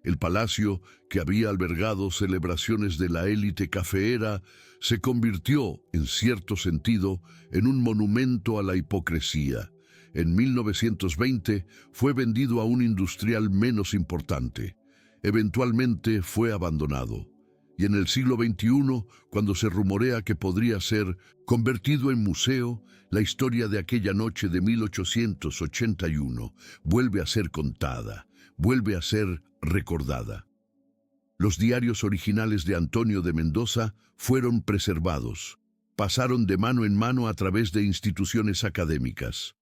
El palacio, que había albergado celebraciones de la élite cafeera, se convirtió, en cierto sentido, en un monumento a la hipocresía. En 1920 fue vendido a un industrial menos importante. Eventualmente fue abandonado. Y en el siglo XXI, cuando se rumorea que podría ser convertido en museo, la historia de aquella noche de 1881 vuelve a ser contada, vuelve a ser recordada. Los diarios originales de Antonio de Mendoza fueron preservados, pasaron de mano en mano a través de instituciones académicas.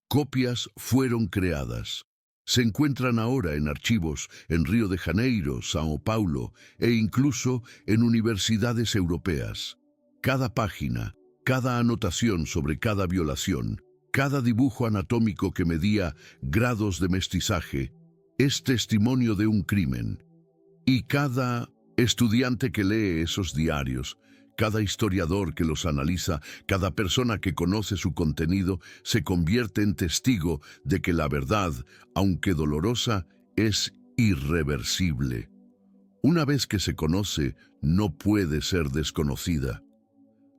Copias fueron creadas. Se encuentran ahora en archivos en Río de Janeiro, Sao Paulo e incluso en universidades europeas. Cada página, cada anotación sobre cada violación, cada dibujo anatómico que medía grados de mestizaje, es testimonio de un crimen. Y cada estudiante que lee esos diarios, cada historiador que los analiza, cada persona que conoce su contenido, se convierte en testigo de que la verdad, aunque dolorosa, es irreversible. Una vez que se conoce, no puede ser desconocida.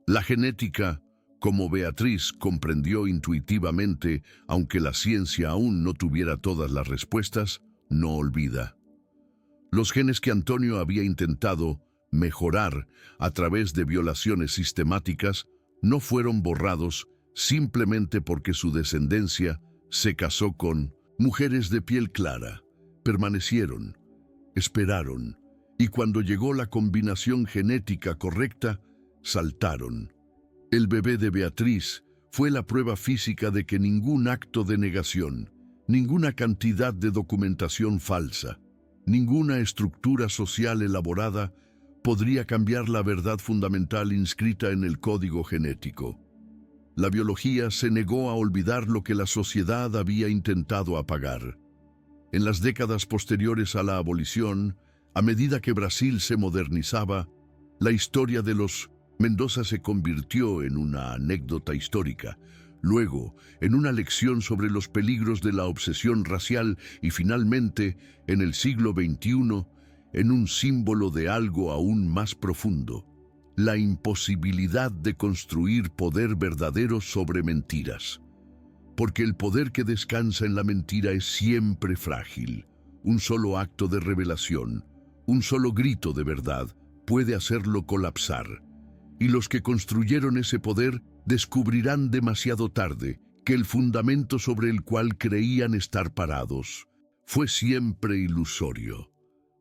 La genética, como Beatriz comprendió intuitivamente, aunque la ciencia aún no tuviera todas las respuestas, no olvida. Los genes que Antonio había intentado mejorar a través de violaciones sistemáticas no fueron borrados simplemente porque su descendencia se casó con mujeres de piel clara. Permanecieron, esperaron, y cuando llegó la combinación genética correcta, saltaron. El bebé de Beatriz fue la prueba física de que ningún acto de negación, ninguna cantidad de documentación falsa, ninguna estructura social elaborada podría cambiar la verdad fundamental inscrita en el código genético. La biología se negó a olvidar lo que la sociedad había intentado apagar. En las décadas posteriores a la abolición, a medida que Brasil se modernizaba, la historia de los Mendoza se convirtió en una anécdota histórica, luego en una lección sobre los peligros de la obsesión racial y finalmente, en el siglo XXI, en un símbolo de algo aún más profundo, la imposibilidad de construir poder verdadero sobre mentiras. Porque el poder que descansa en la mentira es siempre frágil. Un solo acto de revelación, un solo grito de verdad puede hacerlo colapsar. Y los que construyeron ese poder descubrirán demasiado tarde que el fundamento sobre el cual creían estar parados fue siempre ilusorio.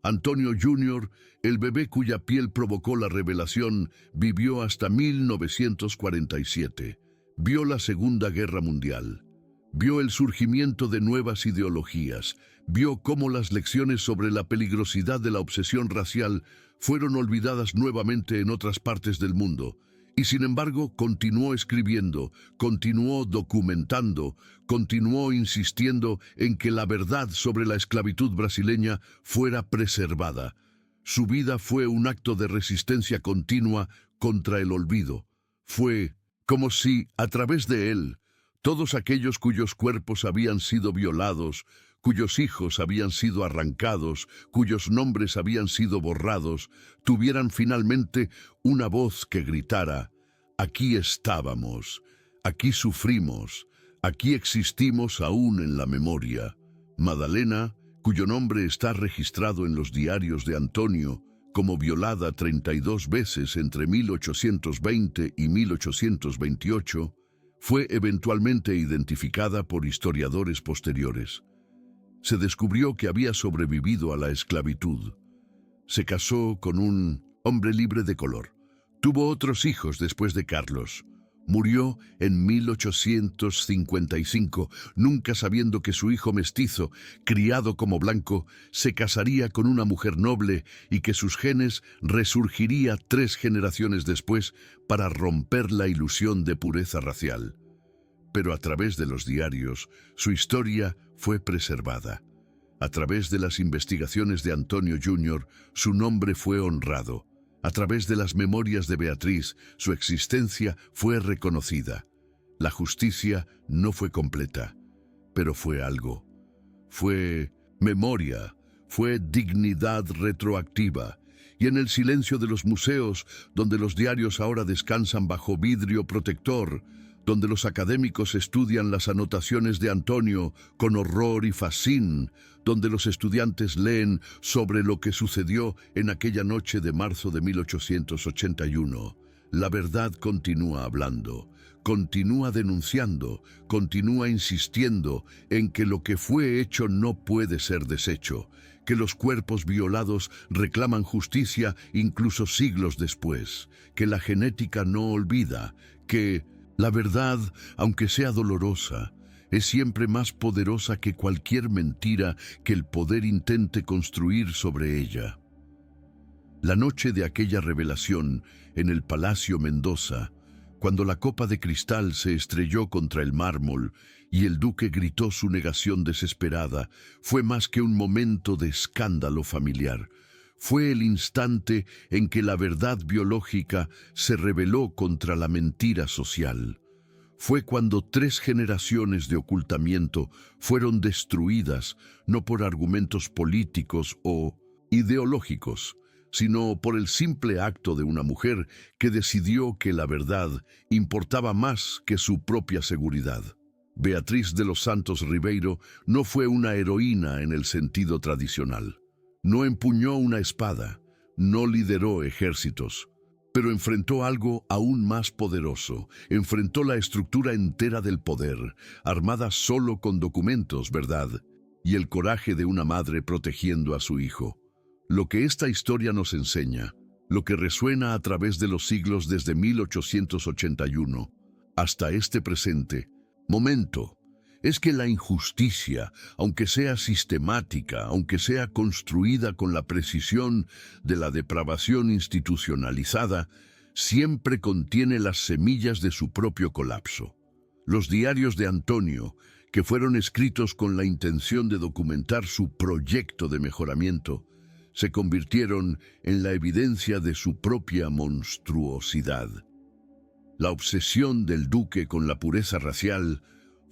Antonio Jr., el bebé cuya piel provocó la revelación, vivió hasta 1947. Vio la Segunda Guerra Mundial. Vio el surgimiento de nuevas ideologías. Vio cómo las lecciones sobre la peligrosidad de la obsesión racial fueron olvidadas nuevamente en otras partes del mundo. Y sin embargo, continuó escribiendo, continuó documentando, continuó insistiendo en que la verdad sobre la esclavitud brasileña fuera preservada. Su vida fue un acto de resistencia continua contra el olvido. Fue como si, a través de él, todos aquellos cuyos cuerpos habían sido violados, cuyos hijos habían sido arrancados, cuyos nombres habían sido borrados, tuvieran finalmente una voz que gritara: aquí estábamos, aquí sufrimos, aquí existimos aún en la memoria. Madalena, cuyo nombre está registrado en los diarios de Antonio como violada 32 veces entre 1820 y 1828, fue eventualmente identificada por historiadores posteriores. Se descubrió que había sobrevivido a la esclavitud. Se casó con un hombre libre de color. Tuvo otros hijos después de Carlos. Murió en 1855, nunca sabiendo que su hijo mestizo, criado como blanco, se casaría con una mujer noble y que sus genes resurgiría 3 generaciones después para romper la ilusión de pureza racial. Pero a través de los diarios, su historia fue preservada. A través de las investigaciones de Antonio Jr., su nombre fue honrado. A través de las memorias de Beatriz, su existencia fue reconocida. La justicia no fue completa, pero fue algo. Fue memoria, fue dignidad retroactiva. Y en el silencio de los museos, donde los diarios ahora descansan bajo vidrio protector, donde los académicos estudian las anotaciones de Antonio con horror y fascín, donde los estudiantes leen sobre lo que sucedió en aquella noche de marzo de 1881, la verdad continúa hablando, continúa denunciando, continúa insistiendo en que lo que fue hecho no puede ser deshecho, que los cuerpos violados reclaman justicia incluso siglos después, que la genética no olvida, que la verdad, aunque sea dolorosa, es siempre más poderosa que cualquier mentira que el poder intente construir sobre ella. La noche de aquella revelación en el Palacio Mendoza, cuando la copa de cristal se estrelló contra el mármol y el duque gritó su negación desesperada, fue más que un momento de escándalo familiar. Fue el instante en que la verdad biológica se rebeló contra la mentira social. Fue cuando 3 generaciones de ocultamiento fueron destruidas no por argumentos políticos o ideológicos, sino por el simple acto de una mujer que decidió que la verdad importaba más que su propia seguridad. Beatriz de los Santos Ribeiro no fue una heroína en el sentido tradicional. No empuñó una espada, no lideró ejércitos, pero enfrentó algo aún más poderoso. Enfrentó la estructura entera del poder, armada solo con documentos, ¿verdad? Y el coraje de una madre protegiendo a su hijo. Lo que esta historia nos enseña, lo que resuena a través de los siglos desde 1881 hasta este presente momento, es que la injusticia, aunque sea sistemática, aunque sea construida con la precisión de la depravación institucionalizada, siempre contiene las semillas de su propio colapso. Los diarios de Antonio, que fueron escritos con la intención de documentar su proyecto de mejoramiento, se convirtieron en la evidencia de su propia monstruosidad. La obsesión del duque con la pureza racial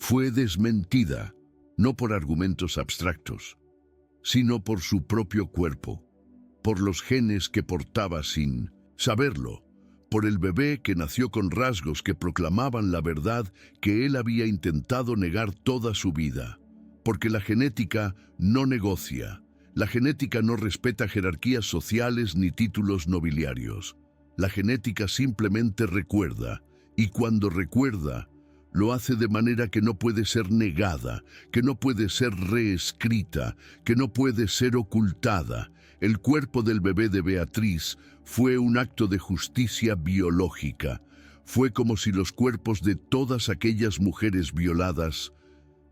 fue desmentida, no por argumentos abstractos, sino por su propio cuerpo, por los genes que portaba sin saberlo, por el bebé que nació con rasgos que proclamaban la verdad que él había intentado negar toda su vida, porque la genética no negocia, la genética no respeta jerarquías sociales ni títulos nobiliarios. La genética simplemente recuerda, y cuando recuerda, lo hace de manera que no puede ser negada, que no puede ser reescrita, que no puede ser ocultada. El cuerpo del bebé de Beatriz fue un acto de justicia biológica. Fue como si los cuerpos de todas aquellas mujeres violadas,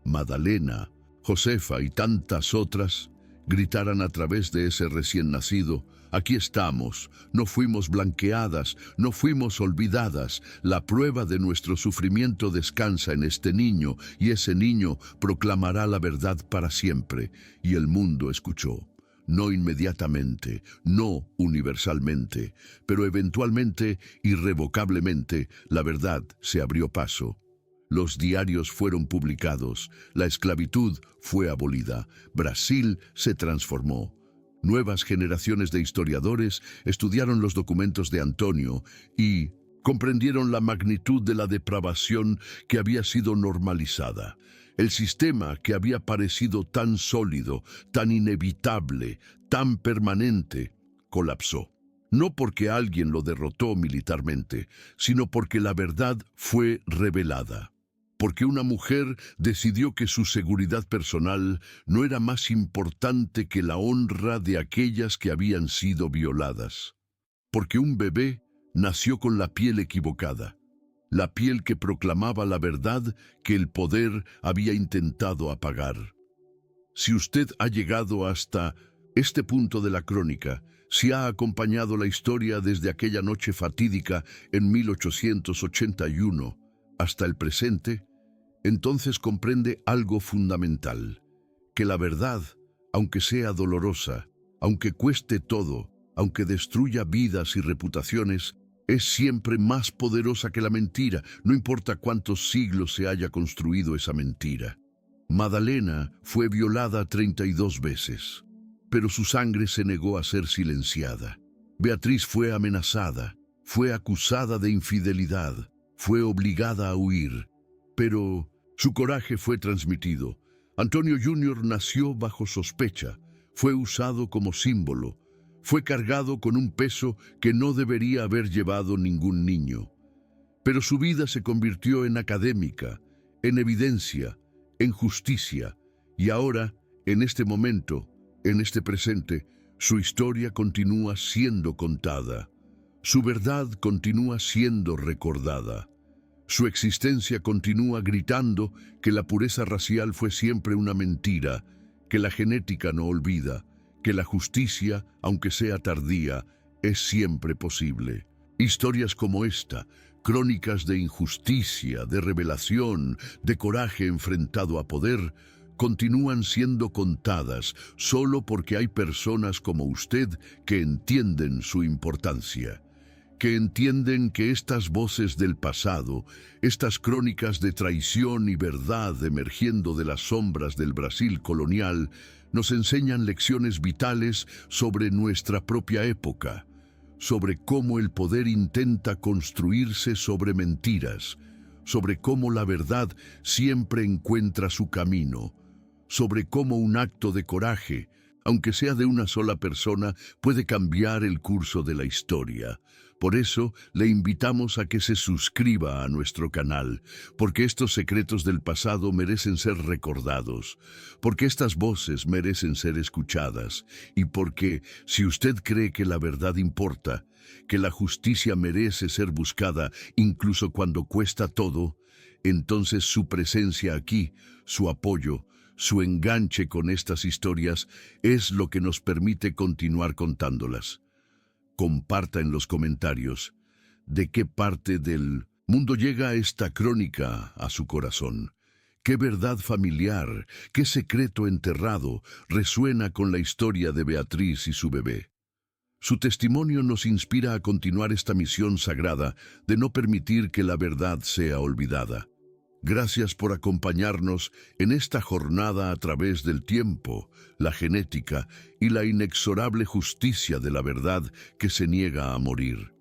Madalena, Josefa y tantas otras, gritaran a través de ese recién nacido: aquí estamos, no fuimos blanqueadas, no fuimos olvidadas. La prueba de nuestro sufrimiento descansa en este niño, y ese niño proclamará la verdad para siempre. Y el mundo escuchó. No inmediatamente, no universalmente, pero eventualmente, irrevocablemente, la verdad se abrió paso. Los diarios fueron publicados, la esclavitud fue abolida, Brasil se transformó. Nuevas generaciones de historiadores estudiaron los documentos de Antonio y comprendieron la magnitud de la depravación que había sido normalizada. El sistema que había parecido tan sólido, tan inevitable, tan permanente, colapsó. No porque alguien lo derrotó militarmente, sino porque la verdad fue revelada. Porque una mujer decidió que su seguridad personal no era más importante que la honra de aquellas que habían sido violadas. Porque un bebé nació con la piel equivocada, la piel que proclamaba la verdad que el poder había intentado apagar. Si usted ha llegado hasta este punto de la crónica, si ha acompañado la historia desde aquella noche fatídica en 1881 hasta el presente, entonces comprende algo fundamental, que la verdad, aunque sea dolorosa, aunque cueste todo, aunque destruya vidas y reputaciones, es siempre más poderosa que la mentira, no importa cuántos siglos se haya construido esa mentira. Madalena fue violada 32 veces, pero su sangre se negó a ser silenciada. Beatriz fue amenazada, fue acusada de infidelidad, fue obligada a huir, pero su coraje fue transmitido. Antonio Jr. nació bajo sospecha, fue usado como símbolo, fue cargado con un peso que no debería haber llevado ningún niño. Pero su vida se convirtió en académica, en evidencia, en justicia, y ahora, en este momento, en este presente, su historia continúa siendo contada. Su verdad continúa siendo recordada. Su existencia continúa gritando que la pureza racial fue siempre una mentira, que la genética no olvida, que la justicia, aunque sea tardía, es siempre posible. Historias como esta, crónicas de injusticia, de revelación, de coraje enfrentado a poder, continúan siendo contadas solo porque hay personas como usted que entienden su importancia, que entienden que estas voces del pasado, estas crónicas de traición y verdad emergiendo de las sombras del Brasil colonial, nos enseñan lecciones vitales sobre nuestra propia época, sobre cómo el poder intenta construirse sobre mentiras, sobre cómo la verdad siempre encuentra su camino, sobre cómo un acto de coraje, aunque sea de una sola persona, puede cambiar el curso de la historia. Por eso, le invitamos a que se suscriba a nuestro canal, porque estos secretos del pasado merecen ser recordados, porque estas voces merecen ser escuchadas, y porque, si usted cree que la verdad importa, que la justicia merece ser buscada incluso cuando cuesta todo, entonces su presencia aquí, su apoyo, su enganche con estas historias es lo que nos permite continuar contándolas. Comparta en los comentarios de qué parte del mundo llega esta crónica a su corazón. ¿Qué verdad familiar, qué secreto enterrado resuena con la historia de Beatriz y su bebé? Su testimonio nos inspira a continuar esta misión sagrada de no permitir que la verdad sea olvidada. Gracias por acompañarnos en esta jornada a través del tiempo, la genética y la inexorable justicia de la verdad que se niega a morir.